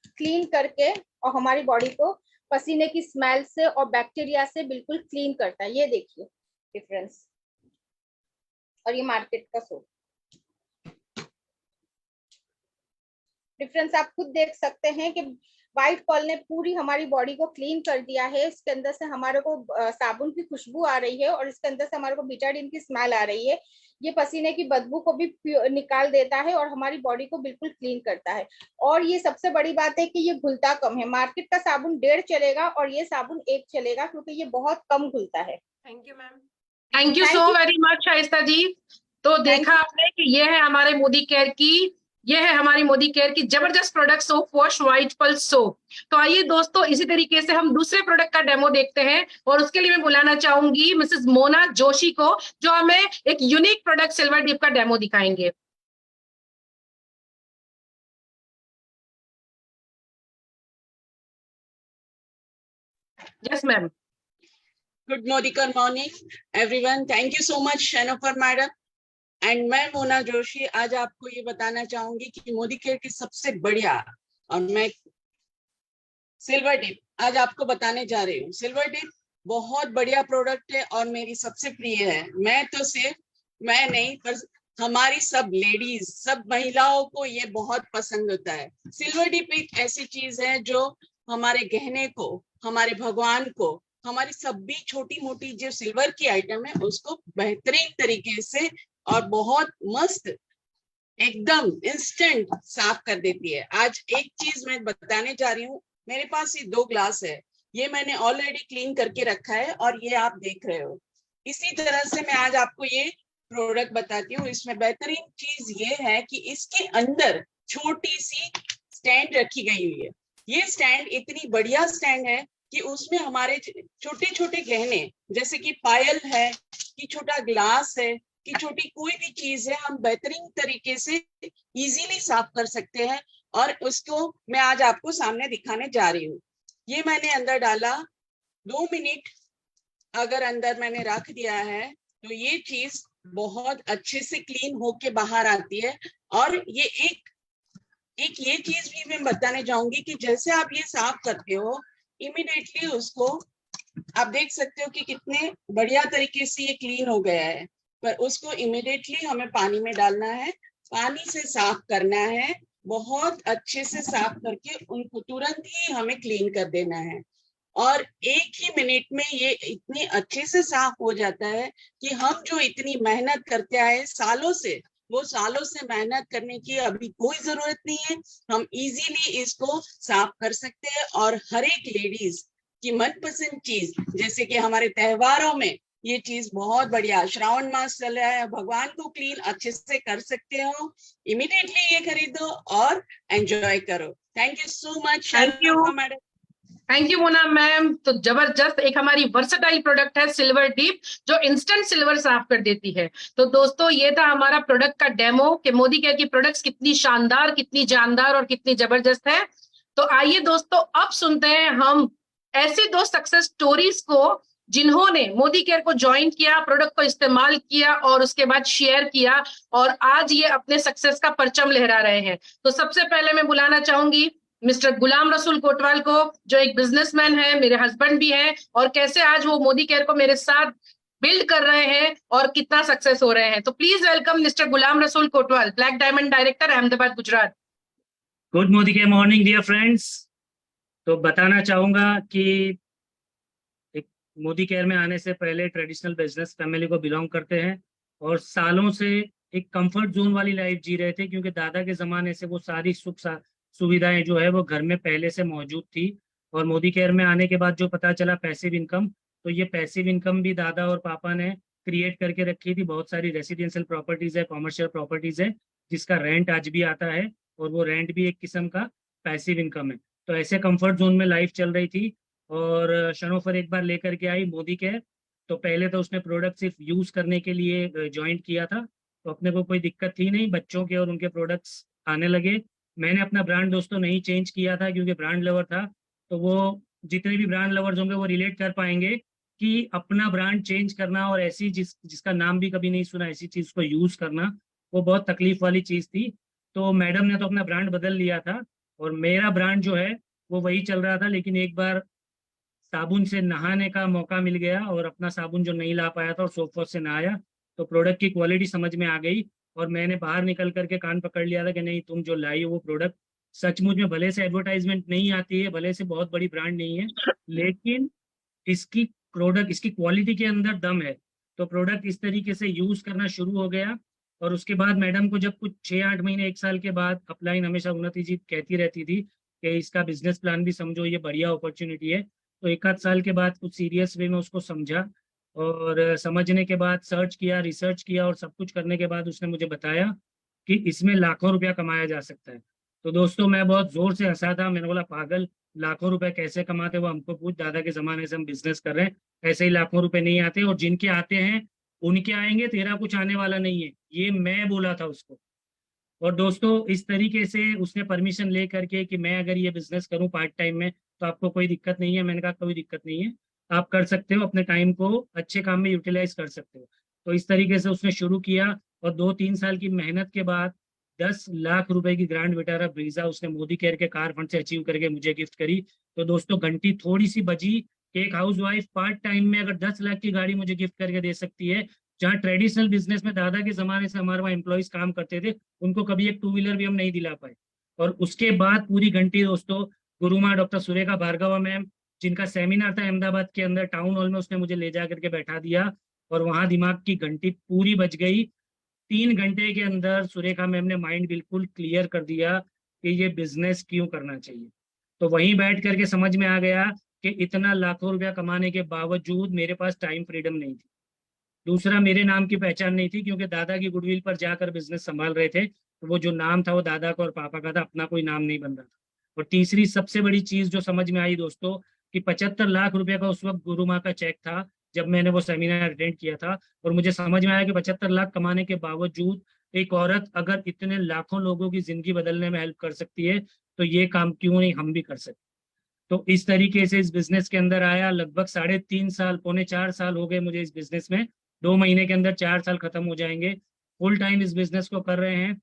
क्लीन करके और हमारी बॉडी को पसीने की स्मेल से और बैक्टीरिया से बिल्कुल क्लीन करता है। ये देखिए डिफरेंस। और ये मार्केट का सोप, डिफरेंस आप खुद देख सकते हैं कि व्हाइट पर्ल ने पूरी हमारी बॉडी को क्लीन कर दिया है। इसके अंदर से हमारे को साबुन की खुशबू आ रही है और इसके अंदर से हमारे को बीटाडीन की स्मेल आ रही है। ये पसीने की बदबू को भी निकाल देता है और हमारी बॉडी को बिल्कुल क्लीन करता है। और ये सबसे बड़ी बात है कि ये घुलता कम है। मार्केट का साबुन 1.5 चलेगा और ये साबुन 1 चलेगा, क्योंकि ये बहुत कम घुलता है। Thank you ma'am. Thank you so very much Shaista ji. तो देखा आपने कि ये है हमारे मोदी केयर की, ये है हमारी मोदी केयर की जबरदस्त product soap wash white pearl soap. तो आइए दोस्तों इसी तरीके से हम दूसरे प्रोडक्ट का डेमो देखते हैं और उसके लिए मैं बुलाना चाहूंगी मिसेस मोना जोशी को, जो हमें एक यूनिक प्रोडक्ट सिल्वर डिप का डेमो दिखाएंगे। Yes ma'am. Good morning, everyone. Thank you so much, Shenofer madam. And मैं मोना जोशी आज आपको ये बताना चाहूंगी कि मोदी केयर की सबसे बढ़िया, और मैं सिल्वर डिप आज आपको बताने जा रही हूँ। सिल्वर डिप बहुत बढ़िया प्रोडक्ट है और मेरी सबसे प्रिय है। मैं तो सिर्फ मैं नहीं, पर हमारी सब लेडीज, सब महिलाओं को ये बहुत पसंद होता है। सिल्वर डिप एक ऐसी चीज है जो हमारे गहने को, हमारे भगवान को, हमारी सभी छोटी मोटी जो सिल्वर की आइटम है उसको बेहतरीन तरीके से और बहुत मस्त एकदम इंस्टेंट साफ कर देती है। आज एक चीज मैं बताने जा रही हूँ। मेरे पास ये 2 ग्लास है, ये मैंने ऑलरेडी क्लीन करके रखा है और ये आप देख रहे हो। इसी तरह से मैं आज आपको ये प्रोडक्ट बताती हूँ। इसमें बेहतरीन चीज ये है कि इसके अंदर छोटी सी स्टैंड रखी गई हुई है। ये स्टैंड इतनी बढ़िया स्टैंड है कि उसमें हमारे छोटे छोटे गहने, जैसे कि पायल है, कि छोटा ग्लास है, कि छोटी कोई भी चीज है, हम बेहतरीन तरीके से इजीली साफ कर सकते हैं। और उसको मैं आज आपको सामने दिखाने जा रही हूँ। ये मैंने अंदर डाला, 2 मिनट अगर अंदर मैंने रख दिया है तो ये चीज बहुत अच्छे से क्लीन होके बाहर आती है। और ये एक ये चीज भी मैं बताने जाऊंगी कि जैसे आप ये साफ करते हो, इमीडिएटली उसको आप देख सकते हो कि कितने बढ़िया तरीके से ये क्लीन हो गया है। पर उसको इमीडिएटली हमें पानी में डालना है, पानी से साफ करना है, बहुत अच्छे से साफ करके उनको तुरंत ही हमें क्लीन कर देना है। और 1 ही मिनट में ये इतने अच्छे से साफ हो जाता है कि हम जो इतनी मेहनत करते आए सालों से, वो सालों से मेहनत करने की अभी कोई जरूरत नहीं है। हम इजीली इसको साफ कर सकते हैं। और हर एक लेडीज की मनपसंद चीज, जैसे कि हमारे त्योहारों में ये चीज बहुत बढ़िया, श्रावण मास चल रहा है, भगवान को क्लीन अच्छे से कर सकते हो। इमीडिएटली ये खरीदो और एंजॉय करो। Thank you so much. Thank you madam. Thank you Mona ma'am. तो जबरदस्त एक हमारी वर्सेटाइल प्रोडक्ट है सिल्वर डीप, जो इंस्टेंट सिल्वर साफ कर देती है। तो दोस्तों ये था हमारा प्रोडक्ट का डेमो कि मोदी केयर की प्रोडक्ट्स कितनी शानदार, कितनी जानदार और कितनी जबरदस्त है। तो आइए दोस्तों अब सुनते हैं हम ऐसी 2 सक्सेस स्टोरीज को जिन्होंने मोदी केयर को ज्वाइन किया, प्रोडक्ट को इस्तेमाल किया और उसके बाद शेयर किया और आज ये अपने सक्सेस का परचम लहरा रहे हैं। तो सबसे पहले मैं बुलाना चाहूंगी मिस्टर गुलाम रसूल कोटवाल को, जो एक बिजनेसमैन है, मेरे हस्बैंड भी हैं, और कैसे आज वो मोदी केयर को मेरे साथ बिल्ड कर रहे हैं और कितना सक्सेस हो रहे हैं। तो please welcome mister Ghulam Rasool Kotwal, black diamond director, Ahmedabad, Gujarat. Good Modicare morning dear friends. तो बताना चाहूंगा कि एक मोदी केयर में आने से पहले ट्रेडिशनल बिजनेस फैमिली को बिलोंग करते हैं और सालों से एक कंफर्ट जोन वाली लाइफ जी रहे थे, क्योंकि दादा के जमाने से वो सारी सुख सुविधाएं जो है वो घर में पहले से मौजूद थी। और मोदी केयर में आने के बाद जो पता चला पैसिव इनकम, तो ये पैसिव इनकम भी दादा और पापा ने क्रिएट करके रखी थी। बहुत सारी रेसिडेंशियल प्रॉपर्टीज है, कॉमर्शियल प्रॉपर्टीज है, जिसका रेंट आज भी आता है और वो रेंट भी एक किस्म का पैसिव इनकम है। तो ऐसे कंफर्ट जोन में लाइफ चल रही थी और शनोफर एक बार लेकर के आई मोदी केयर। तो पहले तो उसने प्रोडक्ट सिर्फ यूज करने के लिए ज्वाइन किया था, तो अपने को कोई दिक्कत थी नहीं, बच्चों के और उनके प्रोडक्ट्स आने लगे। मैंने अपना ब्रांड दोस्तों नहीं चेंज किया था क्योंकि ब्रांड लवर था, तो वो जितने भी ब्रांड लवर्स होंगे वो रिलेट कर पाएंगे कि अपना ब्रांड चेंज करना और ऐसी जिसका नाम भी कभी नहीं सुना ऐसी चीज को यूज करना वो बहुत तकलीफ वाली चीज थी। तो मैडम ने तो अपना ब्रांड बदल लिया था और मेरा ब्रांड जो है वो वही चल रहा था, लेकिन एक बार साबुन से नहाने का मौका मिल गया और अपना साबुन जो नहीं ला पाया था और सोप वॉश से नहाया तो प्रोडक्ट की क्वालिटी समझ में आ गई और मैंने बाहर निकल करके कान पकड़ लिया था कि नहीं, तुम जो लाई हो वो प्रोडक्ट सचमुच में, भले से एडवर्टाइजमेंट नहीं आती है, भले से बहुत बड़ी ब्रांड नहीं है, लेकिन इसकी प्रोडक्ट, इसकी क्वालिटी के अंदर दम है। तो प्रोडक्ट इस तरीके से यूज करना शुरू हो गया और उसके बाद मैडम को जब कुछ 6-8 महीने 1 साल के बाद अपलाइन हमेशा उन्नति जी कहती रहती थी कि इसका बिजनेस प्लान भी समझो, ये बढ़िया अपॉर्चुनिटी है। तो 1 आध साल के बाद कुछ सीरियस वे में उसको समझा और समझने के बाद सर्च किया, रिसर्च किया और सब कुछ करने के बाद उसने मुझे बताया कि इसमें लाखों रुपया कमाया जा सकता है। तो दोस्तों मैं बहुत जोर से हंसा था, मैंने बोला पागल, लाखों रुपए कैसे कमाते, वो हमको पूछ, दादा के जमाने से हम बिजनेस कर रहे हैं, ऐसे ही लाखों रुपए नहीं आते और जिनके आते हैं उनके आएंगे, तेरा कुछ आने वाला नहीं है, ये मैं बोला था उसको। और दोस्तों इस तरीके से उसने परमिशन ले करके कि मैं अगर ये बिजनेस करूं पार्ट टाइम में तो आपको कोई दिक्कत नहीं है। मैंने कहा कोई दिक्कत नहीं है, आप कर सकते हो, अपने टाइम को अच्छे काम में यूटिलाइज कर सकते हो। तो इस तरीके से उसने शुरू किया और 2-3 साल की मेहनत के बाद 10 लाख रुपए की ग्रैंड विटारा ब्रीजा उसने मोदी केयर के कार फंड से अचीव करके मुझे गिफ्ट करी। तो दोस्तों घंटी थोड़ी सी बजी कि एक हाउस वाइफ पार्ट टाइम में अगर 10 लाख की गाड़ी मुझे गिफ्ट करके दे सकती है, जहाँ ट्रेडिशनल बिजनेस में दादा के जमाने से हमारे वहाँ एम्प्लॉयज काम करते थे, उनको कभी एक 2 व्हीलर भी हम नहीं दिला पाए। और उसके बाद पूरी घंटी दोस्तों गुरुमा डॉक्टर सुरेखा भार्गवा मैम, जिनका सेमिनार था अहमदाबाद के अंदर टाउन हॉल में, उसने मुझे ले जा करके बैठा दिया और वहां दिमाग की घंटी पूरी बज गई। 3 घंटे के अंदर सुरेखा मैम ने माइंड बिल्कुल क्लियर कर दिया कि ये बिजनेस क्यों करना चाहिए। तो वहीं बैठ करके समझ में आ गया कि इतना लाखों रुपया कमाने के बावजूद मेरे पास टाइम फ्रीडम नहीं थी। दूसरा, मेरे नाम की पहचान नहीं थी क्योंकि दादा की गुडविल पर जाकर बिजनेस संभाल रहे थे, तो वो जो नाम था वो दादा का और पापा का था, अपना कोई नाम नहीं बन रहा था। और तीसरी सबसे बड़ी चीज जो समझ में आई दोस्तों कि 75 लाख रुपए का उस वक्त गुरु माँ का चेक था जब मैंने वो सेमिनार अटेंड किया था और मुझे समझ में आया कि 75 लाख कमाने के बावजूद एक औरत अगर इतने लाखों लोगों की जिंदगी बदलने में हेल्प कर सकती है तो ये काम क्यों नहीं हम भी कर सकते। तो इस तरीके से इस बिजनेस के अंदर आया। लगभग 3.5 साल, 3.25 साल हो गए मुझे इस बिजनेस में, 2 महीने के अंदर 4 साल खत्म हो जाएंगे। फुल टाइम इस बिजनेस को कर रहे हैं।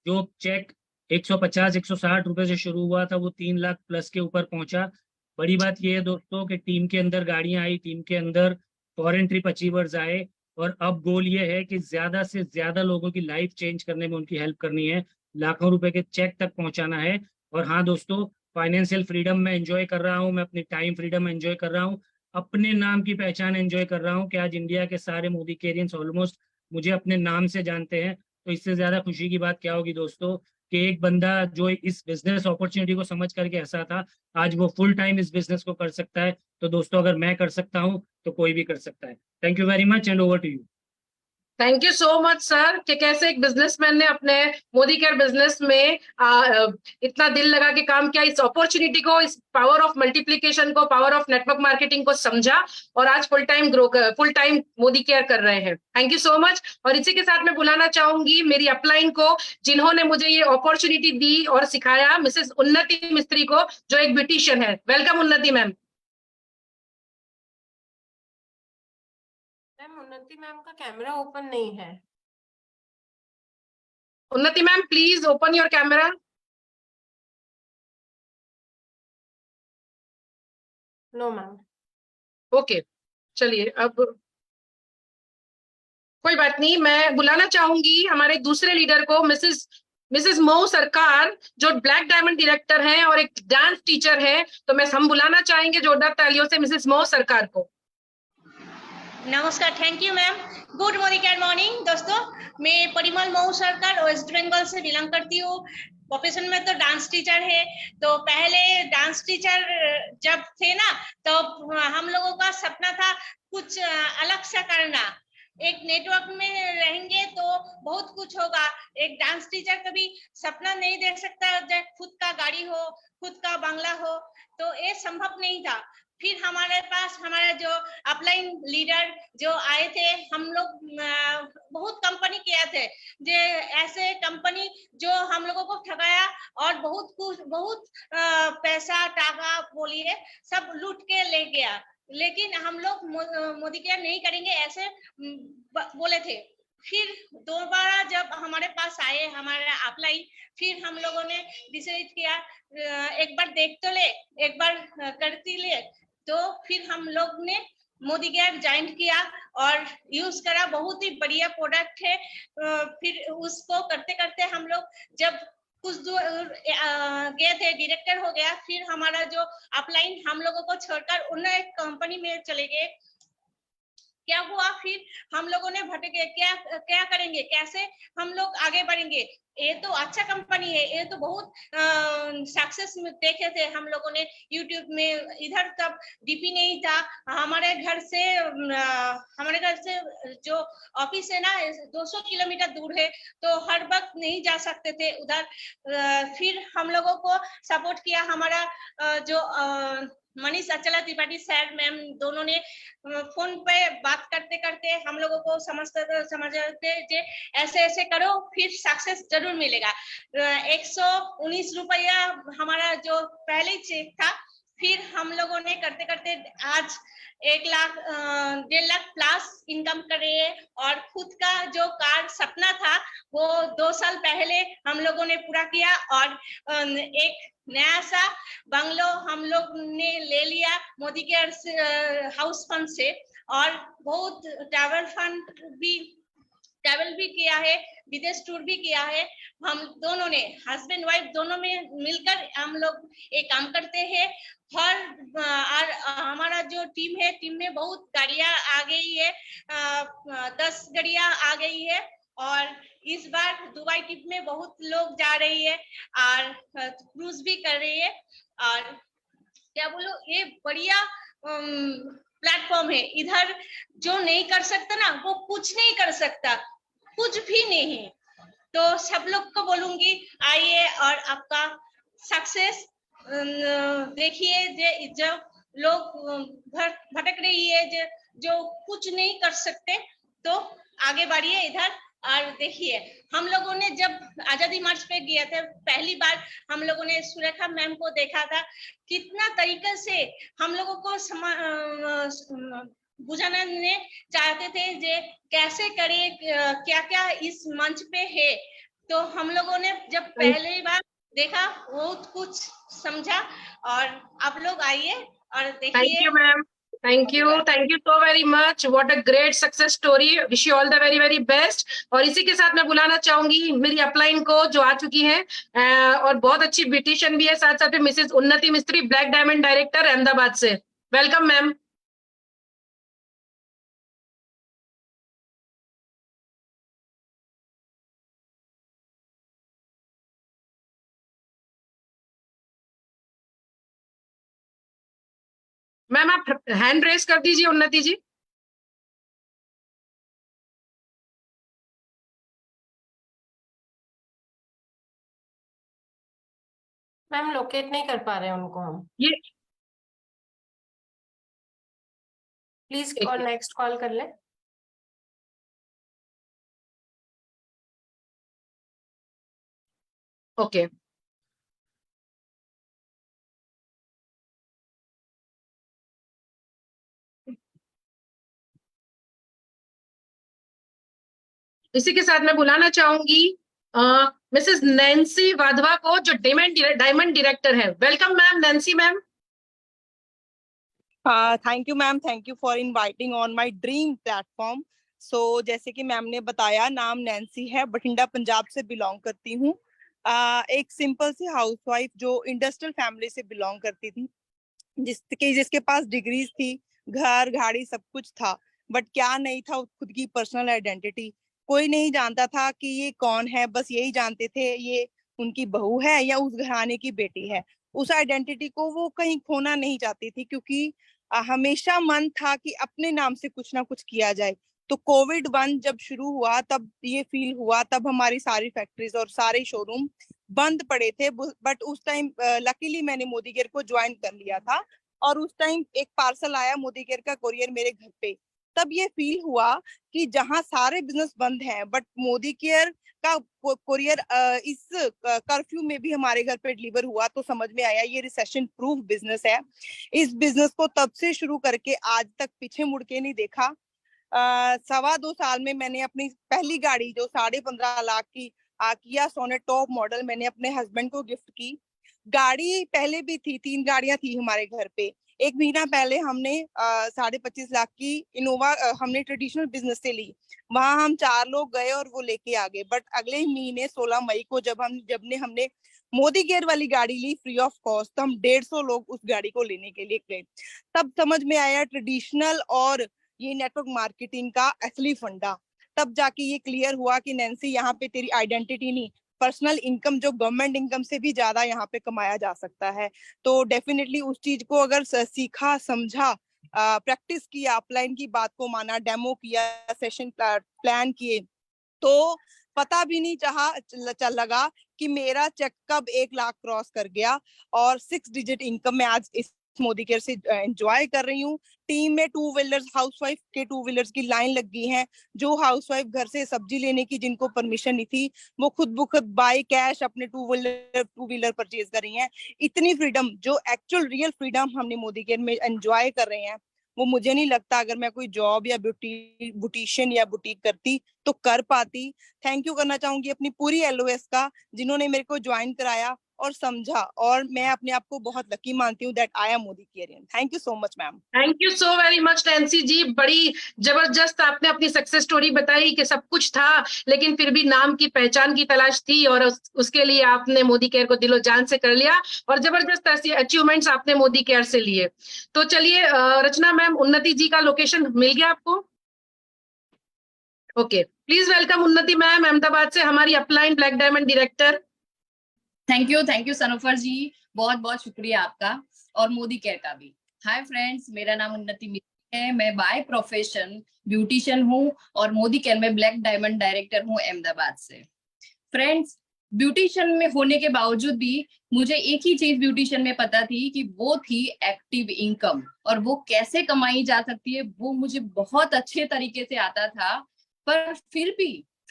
जो चेक 150-160 रुपए से शुरू हुआ था वो 3 लाख प्लस के ऊपर पहुंचा। बड़ी बात यह है दोस्तों कि टीम के अंदर गाड़ियां आई, टीम के अंदर फॉरेन ट्रिप अचीवर्स आए और अब गोल ये है कि ज्यादा से ज्यादा लोगों की लाइफ चेंज करने में उनकी हेल्प करनी है, लाखों रुपए के चेक तक पहुंचाना है। और हाँ दोस्तों, फाइनेंशियल फ्रीडम मैं एंजॉय कर रहा हूँ, मैं अपनी टाइम फ्रीडम एंजॉय कर रहा हूँ, अपने नाम की पहचान एंजॉय कर रहा हूँ कि आज इंडिया के सारे मोदी केरियंस ऑलमोस्ट मुझे अपने नाम से जानते हैं। तो इससे ज्यादा खुशी की बात क्या होगी दोस्तों कि एक बंदा जो इस बिजनेस अपॉर्चुनिटी को समझ करके हंसा था, आज वो फुल टाइम इस बिजनेस को कर सकता है। तो दोस्तों अगर मैं कर सकता हूँ तो कोई भी कर सकता है। Thank you very much and over to you. Thank you so much sir कि कैसे एक बिजनेसमैन ने अपने मोदी केयर बिजनेस में इतना दिल लगा के काम किया, इस अपॉर्चुनिटी को, इस पावर ऑफ मल्टीप्लिकेशन को, पावर ऑफ नेटवर्क मार्केटिंग को समझा और आज फुल टाइम मोदी केयर कर रहे हैं। Thank you so much. और इसी के साथ मैं बुलाना चाहूंगी मेरी अपलाइन को, जिन्होंने मुझे ये अपॉर्चुनिटी दी और सिखाया, मिसेस उन्नति मिस्त्री को, जो एक ब्यूटिशियन है। Welcome Unnati ma'am. उन्नति मैम का कैमरा ओपन नहीं है। Unnati ma'am please open your camera. No ma'am. Okay, चलिए अब कोई बात नहीं, मैं बुलाना चाहूंगी हमारे दूसरे लीडर को, मिसेस मऊ सरकार, जो ब्लैक डायमंड डायरेक्टर हैं और एक डांस टीचर है। तो हम बुलाना चाहेंगे जोरदार तालियों से मिसेस मऊ सरकार को। नमस्कार, thank you ma'am. Good morning and morning दोस्तों। मैं परिमल मऊ सरकार वेस्ट बंगाल से बिलोंग करती हूँ। प्रोफेशन में तो डांस टीचर है। तो पहले डांस टीचर जब थे ना, तो हम लोगों का सपना था कुछ अलग सा करना। एक नेटवर्क में रहेंगे तो बहुत कुछ होगा। एक डांस टीचर कभी सपना नहीं देख सकता जब खुद का गाड़ी हो, खुद का बंगला हो, तो ये संभव नहीं था। फिर हमारे पास हमारा जो अपलाइन लीडर जो आए थे, हम लोग बहुत कंपनी किया थे, जो ऐसे कंपनी जो हम लोगों को ठगाया और बहुत कुछ, बहुत पैसा टाका बोलिए सब लूट के ले गया। लेकिन हम लोग मोदी केयर नहीं करेंगे ऐसे बोले थे। फिर दोबारा जब हमारे पास आए हमारा अपलाइन, फिर हम लोगों ने डिसाइड किया एक बार देख तो ले, एक बार करती ले। तो फिर हम लोग ने मोदी केयर ज्वाइन किया और यूज करा। बहुत ही बढ़िया प्रोडक्ट है। फिर उसको करते करते हम लोग जब कुछ दूर गए थे, डायरेक्टर हो गया, फिर हमारा जो अपलाइन हम लोगों को छोड़कर उन एक कंपनी में चले गए। क्या हुआ, फिर हम लोगों ने भटके, क्या करेंगे, कैसे हम लोग आगे बढ़ेंगे। ये तो अच्छा कंपनी है, ये तो बहुत सक्सेस देखे थे हम लोगों ने यूट्यूब में। इधर तब डीपी नहीं था। हमारे घर से जो ऑफिस है ना 200 किलोमीटर दूर है, तो हर वक्त नहीं जा सकते थे उधर। फिर हम लोगों को सपोर्ट किया हमारा जो मनीष अचला त्रिपाठी सर मैम, दोनों ने फोन पे बात करते करते हम लोगों को समझते ऐसे ऐसे करो फिर सक्सेस जरूर मिलेगा। 119 रुपया हमारा जो पहले चेक था, फिर हम लोगों ने करते करते आज 1 लाख 1.5 लाख प्लस इनकम कर रहे हैं। और खुद का जो कार सपना था वो 2 साल पहले हम लोगों ने पूरा किया और एक नया सा बंगलो हम लोग ने ले लिया मोदी केयर हाउस फंड से। और बहुत ट्रैवल भी किया है, विदेश टूर भी किया है। हम दोनों ने हस्बैंड वाइफ दोनों में मिलकर हम लोग एक काम करते हैं। और हमारा जो टीम है, टीम में बहुत गाड़ियां आ गई है, 10 गाड़ियां आ गई है। और इस बार दुबई ट्रिप में बहुत लोग जा रही है और क्रूज भी कर रही है। और क्या बोलो, ये बढ़िया प्लेटफॉर्म है। इधर जो नहीं कर सकता ना, वो कुछ नहीं कर सकता, कुछ भी नहीं। तो सब लोग को बोलूंगी आइए और आपका सक्सेस देखिए। जो लोग भटक रही है, जो कुछ नहीं कर सकते, तो आगे बढ़िए इधर। और देखिए, हम लोगों ने जब आजादी मार्च पे गया था पहली बार, हम लोगों ने सुरेखा मैम को देखा था, कितना तरीके से हम लोगों को बुझाना ने चाहते थे जे कैसे करे, क्या क्या इस मंच पे है। तो हम लोगों ने जब पहली बार देखा बहुत कुछ समझा। और आप लोग आइए और देखिए। Thank you ma'am, thank you so very much. What a great success story. Wish you all the very very best. और इसी के साथ मैं बुलाना चाहूंगी मेरी अपलाइन को जो आ चुकी है और बहुत अच्छी ब्यूटिशियन भी है, साथ साथ में मिसेस उन्नति मिस्त्री, ब्लैक डायमंड डायरेक्टर अहमदाबाद से। Welcome ma'am. मैम आप हैंड रेस कर दीजिए उन्नति जी। मैम लोकेट नहीं कर पा रहे हैं उनको हम। ये प्लीज और नेक्स्ट कॉल कर ले। ओके इसी के साथ मैं बुलाना चाहूंगी मिसेस नैन्सी वाधवा को, जो डायमंड डायरेक्टर है। Welcome ma'am, Nancy ma'am. Thank you ma'am, thank you for inviting on my dream platform. So जैसे कि मैम ने बताया, नाम नैन्सी है, बठिंडा पंजाब से बिलोंग करती हूँ। एक सिंपल सी हाउसवाइफ जो इंडस्ट्रियल फैमिली से बिलोंग करती थी, जिसके पास डिग्रीज थी, घर गाड़ी सब कुछ था, बट क्या नहीं था, खुद की पर्सनल आइडेंटिटी। कोई नहीं जानता था कि ये कौन है, बस यही जानते थे ये उनकी बहू है या उस घराने की बेटी है। उस आइडेंटिटी को वो कहीं खोना नहीं चाहती थी, क्योंकि हमेशा मन था कि अपने नाम से कुछ ना कुछ किया जाए। तो कोविड-1 जब शुरू हुआ तब ये फील हुआ, तब हमारी सारी फैक्ट्रीज और सारे शोरूम बंद पड़े थे। बट उस टाइम लकीली मैंने मोदी केयर को ज्वाइन कर लिया था, और उस टाइम एक पार्सल आया मोदी केयर का, कोरियर मेरे घर पे। तब ये फील हुआ कि जहां सारे बिजनेस बंद हैं, बट मोदी केयर का कोरियर इस कर्फ्यू में भी हमारे घर पे डिलीवर हुआ, तो समझ में आया ये रिसेशन प्रूफ बिजनेस है। इस बिजनेस को तब से शुरू करके आज तक पीछे मुड़ के नहीं देखा। 2.25 साल में मैंने अपनी पहली गाड़ी, जो 15.5 लाख की किया सोनेट टॉप मॉडल, मैंने अपने हस्बैंड को गिफ्ट की। गाड़ी पहले भी थी, 3 गाड़ियां थी हमारे घर पे। एक महीना पहले हमने 25.5 लाख की इनोवा हमने ट्रेडिशनल बिजनेस से ली। वहां हम 4 लोग गए और वो लेके आ गए। बट अगले ही महीने 16 मई को जब हमने मोदी केयर वाली गाड़ी ली फ्री ऑफ कॉस्ट, तो हम 150 लोग उस गाड़ी को लेने के लिए गए। तब समझ में आया ट्रेडिशनल और ये नेटवर्क मार्केटिंग का असली फंडा। तब जाके ये क्लियर हुआ कि नैन्सी, यहाँ पे तेरी आइडेंटिटी नहीं, पर्सनल इनकम जो गवर्नमेंट इनकम से भी ज्यादा यहाँ पे कमाया जा सकता है। तो डेफिनेटली उस चीज को अगर सीखा, समझा, प्रैक्टिस किया, अपलाइन की बात को माना, डेमो किया, सेशन प्लान किए, तो पता भी नहीं चल लगा कि मेरा चेक कब 1 लाख क्रॉस कर गया। और 6 डिजिट इनकम में आज इस मोदी केयर से एंजॉय कर रही हूँ। टीम में 2 व्हीलर्स, हाउसवाइफ के 2 व्हीलर्स की लाइन लग गई है। जो हाउसवाइफ घर से सब्जी लेने की जिनको परमिशन नहीं थी, वो खुद ब खुद बाय कैश अपने 2 व्हीलर परचेज कर रही हैं। इतनी फ्रीडम, जो एक्चुअल रियल फ्रीडम हमने मोदी केयर में एंजॉय कर रहे हैं, वो मुझे नहीं लगता अगर मैं कोई जॉब या ब्यूटिशियन या बुटीक करती तो कर पाती। थैंक यू करना चाहूंगी अपनी पूरी एलओएस का, जिन्होंने मेरे को ज्वाइन कराया और समझा, और मैं अपने आप को बहुत लकी मानती हूँ that I am Modicarean. Thank you so much ma'am. Thank you so very much Nancy ji, बड़ी जबरदस्त आपने अपनी सक्सेस स्टोरी बताई कि सब कुछ था लेकिन फिर भी नाम की पहचान की तलाश थी, और उसके लिए आपने मोदी केयर को दिलो जान से कर लिया, और जबरदस्त ऐसी अचीवमेंट्स आपने मोदी केयर से लिए। तो चलिए रचना मैम, उन्नति जी का लोकेशन मिल गया आपको? Okay, please welcome Unnati ma'am, Ahmedabad से, हमारी upline black diamond director. Thank you Sanofar ji, बहुत बहुत शुक्रिया आपका, और मोदी केयर का भी। हाय फ्रेंड्स, मेरा नाम उन्नति मिश्रा है। मैं बाय प्रोफेशन ब्यूटिशियन हूँ और मोदी केयर में ब्लैक डायमंड डायरेक्टर हूँ अहमदाबाद से। फ्रेंड्स, ब्यूटिशियन में होने के बावजूद भी मुझे एक ही चीज ब्यूटिशियन में पता थी कि वो थी एक्टिव इनकम, और वो कैसे कमाई जा सकती है वो मुझे बहुत अच्छे तरीके से आता था। पर फिर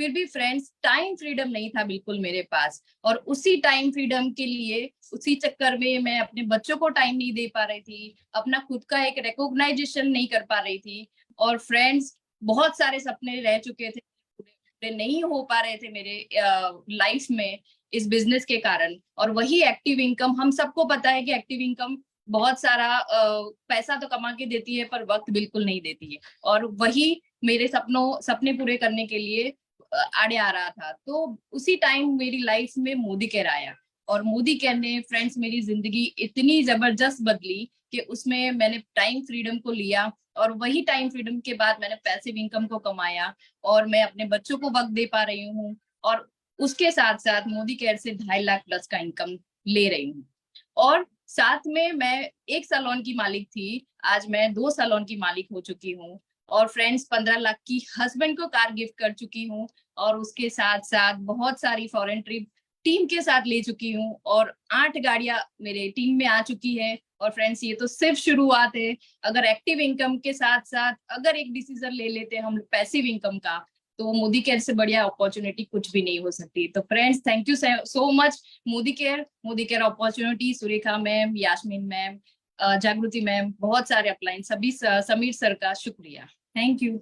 भी फ्रेंड्स, टाइम फ्रीडम नहीं था बिल्कुल मेरे पास, और उसी टाइम फ्रीडम के लिए, उसी चक्कर में मैं अपने बच्चों को टाइम नहीं दे पा रही थी, अपना खुद का एक रिकॉग्नाइजेशन नहीं कर पा रही थी। और फ्रेंड्स, बहुत सारे सपने रह चुके थे, पूरे नहीं हो पा रहे थे मेरे लाइफ में इस बिजनेस के कारण। और वही एक्टिव इनकम, हम सबको पता है कि एक्टिव इनकम बहुत सारा पैसा तो कमा के देती है पर वक्त बिल्कुल नहीं देती है, और वही मेरे सपने पूरे करने के लिए आड़े आ रहा था। तो उसी टाइम मेरी लाइफ में मोदी केयर आया, और मोदी केयर ने फ्रेंड्स मेरी जिंदगी इतनी जबरदस्त बदली कि उसमें मैंने टाइम फ्रीडम को लिया, और वही टाइम फ्रीडम के बाद मैंने पैसिव इनकम को कमाया, और मैं अपने बच्चों को वक्त दे पा रही हूँ, और उसके साथ साथ मोदी केयर से 2.5 लाख प्लस का इनकम ले रही हूँ। और साथ में मैं 1 सैलून की मालिक थी, आज मैं 2 सैलून की मालिक हो चुकी हूँ। और फ्रेंड्स, 15 लाख की हस्बैंड को कार गिफ्ट कर चुकी हूँ, और उसके साथ साथ बहुत सारी फॉरेन ट्रिप टीम के साथ ले चुकी हूँ, और 8 गाड़ियां मेरे टीम में आ चुकी है। और फ्रेंड्स, ये तो सिर्फ शुरुआत है। अगर एक्टिव इनकम के साथ साथ अगर एक डिसीजन ले लेते हैं हम पैसिव इनकम का, तो मोदी केयर से बढ़िया अपॉर्चुनिटी कुछ भी नहीं हो सकती। तो friends, thank you so much Modicare opportunity, Surekha ma'am, Yasmeen ma'am, Jagriti ma'am, बहुत सारे अपलाइन, सभी, समीर सर का शुक्रिया। Thank you.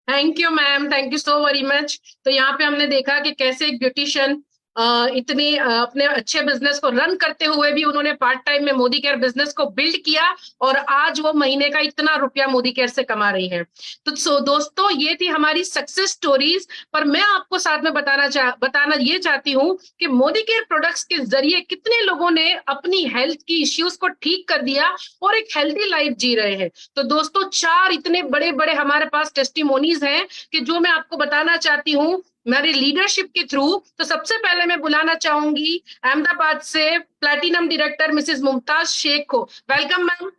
Thank you ma'am, thank you so very much. तो यहाँ पे हमने देखा कि कैसे एक ब्यूटिशियन इतनी अपने अच्छे बिजनेस को रन करते हुए भी उन्होंने पार्ट टाइम में मोदी केयर बिजनेस को बिल्ड किया और आज वो महीने का इतना रुपया मोदी केयर से कमा रही हैं। तो दोस्तों, ये थी हमारी सक्सेस स्टोरीज। पर मैं आपको साथ में बताना ये चाहती हूँ कि मोदी केयर प्रोडक्ट्स के जरिए कितने लोगों ने अपनी हेल्थ की इश्यूज को ठीक कर दिया और एक हेल्दी लाइफ जी रहे हैं। तो दोस्तों, 4 इतने बड़े बड़े हमारे पास टेस्टिमोनीज हैं कि जो मैं आपको बताना चाहती हूँ मेरी लीडरशिप के थ्रू। तो सबसे पहले मैं बुलाना चाहूंगी अहमदाबाद से platinum director Mrs Mumtaz Shaikh को। Welcome ma'am.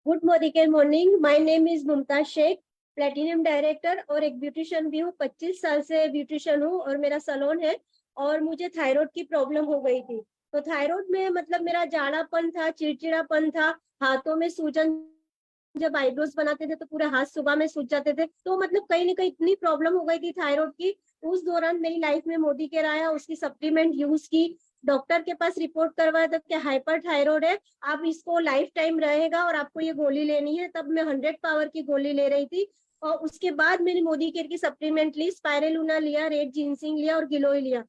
Good morning, my name is Mumtaz Shaikh, platinum director और एक ब्यूटिशियन भी हूँ। 25 साल से ब्यूटिशियन हूँ और मेरा सैलून है। और मुझे थायराइड की प्रॉब्लम हो गई थी, तो थायराइड में मतलब मेरा जाड़ापन था, चिड़चिड़ापन था, हाथों में सूजन, जब आईब्रोज बनाते थे तो पूरे हाथ सुबह में सूज जाते थे। तो मतलब कहीं ना कहीं इतनी प्रॉब्लम हो गई थी थायराइड की। उस दौरान मेरी लाइफ में मोदी केयर आया, उसकी सप्लीमेंट यूज की, डॉक्टर के पास रिपोर्ट करवाया तब कि हाइपर थायराइड है, आप इसको लाइफ टाइम रहेगा और आपको ये गोली लेनी है। तब मैं 100 पावर की गोली ले रही थी। और उसके बाद मैंने मोदी केयर की सप्लीमेंट ली, स्पाइरुलिना लिया, रेड जिंसिंग लिया और गिलोय लिया।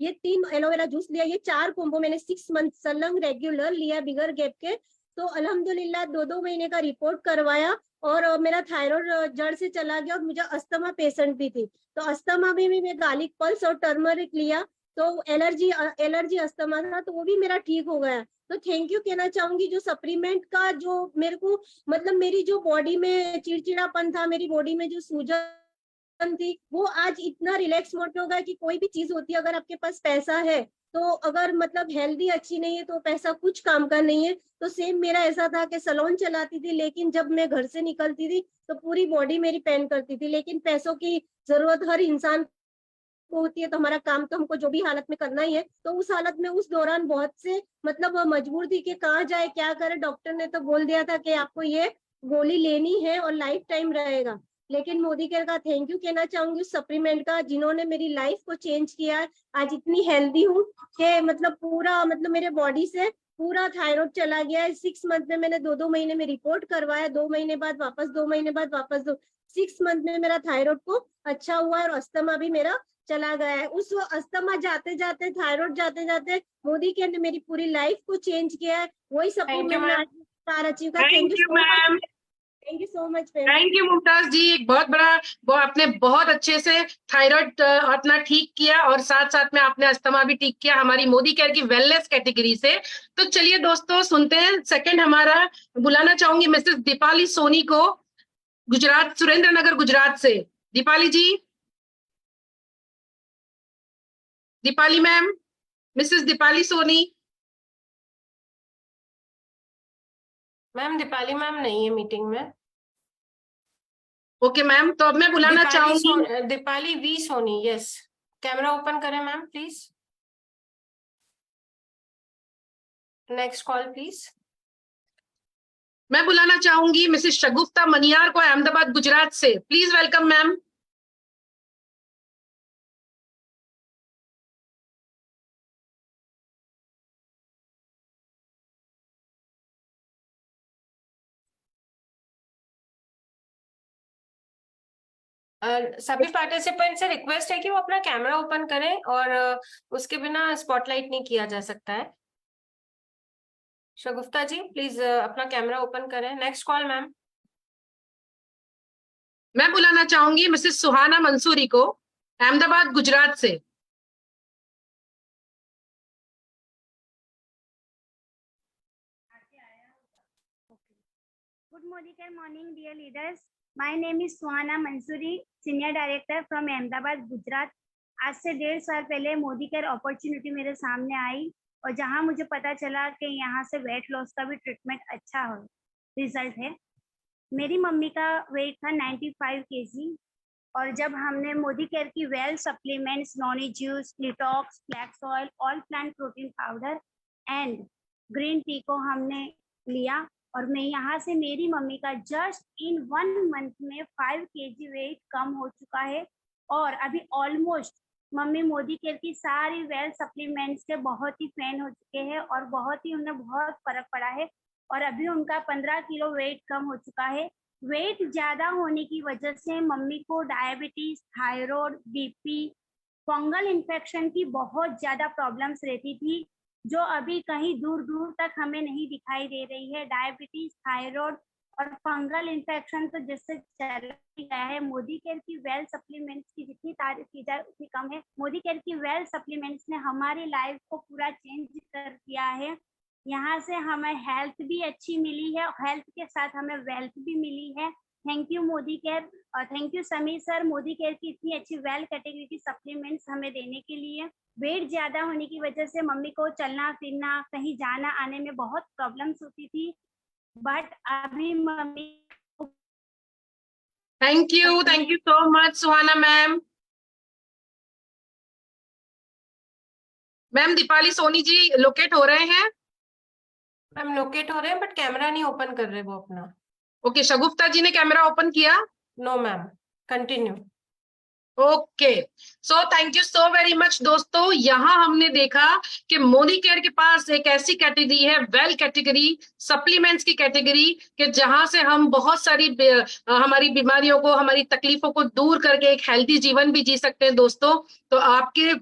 ये 3 एलोवेरा जूस लिया। ये 4 कोम्बो मैंने 6 मंथ सलंग रेगुलर लिया बिगर गैप के। तो अल्हम्दुलिल्लाह 2-2 महीने का रिपोर्ट करवाया और मेरा थायराइड जड़ से चला गया। और मुझे अस्थमा पेशेंट भी थी, तो अस्थमा में भी मैं गार्लिक पल्स और टर्मरिक लिया, तो एलर्जी अस्थमा था, तो वो भी मेरा ठीक हो गया। तो थैंक यू कहना चाहूंगी जो सप्लीमेंट का, जो मेरे को मतलब मेरी जो बॉडी में चिड़चिड़ापन था, मेरी बॉडी में जो सूजन थी, वो आज इतना रिलैक्स मोड पे होगा कि कोई भी चीज होती है, अगर आपके पास पैसा है तो अगर मतलब हेल्दी अच्छी नहीं है तो पैसा कुछ काम का नहीं है। तो सेम मेरा ऐसा था कि सैलून चलाती थी, लेकिन जब मैं घर से निकलती थी तो पूरी बॉडी मेरी पेन करती थी। लेकिन पैसों की जरूरत हर इंसान को होती है, तो हमारा काम तो हमको जो भी हालत में करना ही है। तो उस हालत में उस दौरान बहुत से मतलब मजबूर थी कि कहाँ जाए क्या करे। डॉक्टर ने तो बोल दिया था कि आपको ये गोली लेनी है और लाइफ टाइम रहेगा। लेकिन मोदी केयर का थैंक यू कहना चाहूंगी उस सप्लीमेंट का, जिन्होंने मेरी लाइफ को चेंज किया है। आज इतनी हेल्दी हूँ कि मतलब पूरा मतलब मेरे बॉडी से पूरा थायराइड चला गया है। 6 मंथ में मैंने 2-2 महीने में रिपोर्ट करवाया, 2 महीने बाद वापस, 2 महीने बाद वापस, 6 मंथ में मेरा थायराइड को अच्छा हुआ है और अस्थमा भी मेरा चला गया है। उस अस्थमा जाते जाते, थायराइड जाते जाते मोदी केयर ने मेरी पूरी लाइफ को चेंज किया है। वही सप्लीमेंट में आज पार अचीव का। Thank you ma'am, thank you so much. Thank you Mumtaz ji. एक बहुत बड़ा, वो आपने बहुत अच्छे से थायराइड अपना ठीक किया और साथ साथ में आपने अस्थमा भी ठीक किया हमारी मोदी केयर की वेलनेस कैटेगरी से। तो चलिए दोस्तों सुनते हैं। सेकंड हमारा बुलाना चाहूंगी मिसेस दीपाली सोनी को, गुजरात, सुरेंद्र नगर गुजरात से। Deepali ji, Deepali ma'am, Mrs Deepali Soni. Ma'am Deepali ma'am नहीं है मीटिंग में। ओके मैम, तो अब मैं बुलाना चाहूंगी Deepali V Soni. Yes, camera open करें ma'am please. Next call please. मैं बुलाना चाहूंगी मिसेस शगुफ्ता मनियार को, अहमदाबाद गुजरात से। Please welcome ma'am. सभी पार्टिसिपेंट से रिक्वेस्ट है कि वो अपना कैमरा ओपन करें और उसके बिना स्पॉटलाइट नहीं किया जा सकता है। शगुफ्ता जी प्लीज अपना कैमरा ओपन करें। Next call ma'am. मैं बुलाना चाहूंगी मिसेस सुहाना मंसूरी को, अहमदाबाद गुजरात से। Good morning, dear leaders. My name is Suhana Mansuri, senior director from Ahmedabad Gujarat. आज से 1.5 साल पहले मोदी केयर अपॉर्चुनिटी मेरे सामने आई और जहां मुझे पता चला कि यहाँ से वेट लॉस का भी ट्रीटमेंट अच्छा हो रिजल्ट है। मेरी मम्मी का वेट था 95 kg और जब हमने मोदी केयर की well supplements, Noni juice, detox, flax oil, all plant protein powder and green tea को हमने लिया और मैं यहाँ से मेरी मम्मी का जस्ट इन 1 मंथ में 5 kg वेट कम हो चुका है और अभी ऑलमोस्ट मम्मी मोदी केयर की सारी वेल सप्लीमेंट्स के बहुत ही फैन हो चुके हैं और बहुत ही उन्हें बहुत फर्क पड़ा है। और अभी उनका 15 किलो वेट कम हो चुका है। वेट ज्यादा होने की वजह से मम्मी को diabetes, thyroid, BP, fungal infection की बहुत ज्यादा प्रॉब्लम्स रहती थी, जो अभी कहीं दूर दूर तक हमें नहीं दिखाई दे रही है। डायबिटीज, थायराइड और फंगल इन्फेक्शन तो जिससे चल गया है। मोदी केयर की वेल सप्लीमेंट्स की जितनी तारीफ की जाए उतनी कम है। मोदी केयर की वेल सप्लीमेंट्स ने हमारी लाइफ को पूरा चेंज कर दिया है। यहाँ से हमें हेल्थ भी अच्छी मिली है, हेल्थ के साथ हमें वेल्थ भी मिली है। थैंक यू मोदी केयर और thank you Sameer sir, Modi care की इतनी अच्छी वेल कैटेगरी की सप्लीमेंट्स हमें देने के लिए। वेट ज्यादा होने की वजह से मम्मी को चलना फिरना, कहीं जाना आने में बहुत प्रॉब्लम्स होती थी, बट अभी mummy. Thank you so much Suhana ma'am. Ma'am Deepali Soni ji locate हो रहे हैं? मैम लोकेट हो रहे हैं बट कैमरा नहीं ओपन कर रहे वो अपना। ओके, शगुफ्ता जी ने कैमरा ओपन किया? No ma'am, continue. Okay, so thank you so very much दोस्तों। यहाँ हमने देखा कि मोदी केयर के पास एक ऐसी कैटेगरी है, वेल कैटेगरी, सप्लीमेंट्स की कैटेगरी, कि जहां से हम बहुत सारी हमारी बीमारियों को, हमारी तकलीफों को दूर करके एक हेल्दी जीवन भी जी सकते हैं दोस्तों। तो आपके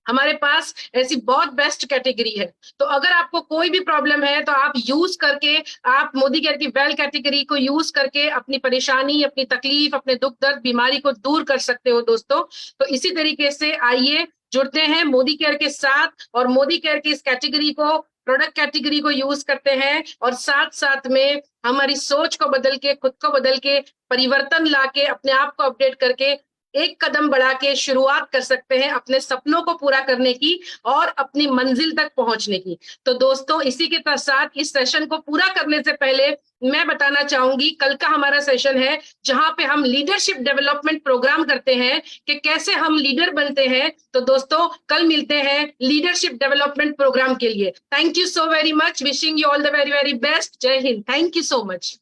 हमारे पास ऐसी बहुत बेस्ट कैटेगरी है। तो अगर आपको कोई भी प्रॉब्लम है तो आप यूज करके, आप मोदी केयर की वेल कैटेगरी को यूज करके अपनी परेशानी, अपनी तकलीफ, अपने दुख दर्द, बीमारी को दूर कर सकते हो दोस्तों। तो इसी तरीके से आइए जुड़ते हैं मोदी केयर के साथ और मोदी केयर की इस कैटेगरी को, प्रोडक्ट कैटेगरी को यूज करते हैं और साथ साथ में हमारी सोच को बदल के, खुद को बदल के, परिवर्तन लाके, अपने आप को अपडेट करके एक कदम बढ़ा के शुरुआत कर सकते हैं अपने सपनों को पूरा करने की और अपनी मंजिल तक पहुंचने की। तो दोस्तों इसी के साथ इस सेशन को पूरा करने से पहले मैं बताना चाहूंगी, कल का हमारा सेशन है जहां पे हम लीडरशिप डेवलपमेंट प्रोग्राम करते हैं कि कैसे हम लीडर बनते हैं। तो दोस्तों कल मिलते हैं लीडरशिप डेवलपमेंट प्रोग्राम के लिए। Thank you so very much, wishing you all the very very best. Jai Hind, thank you so much.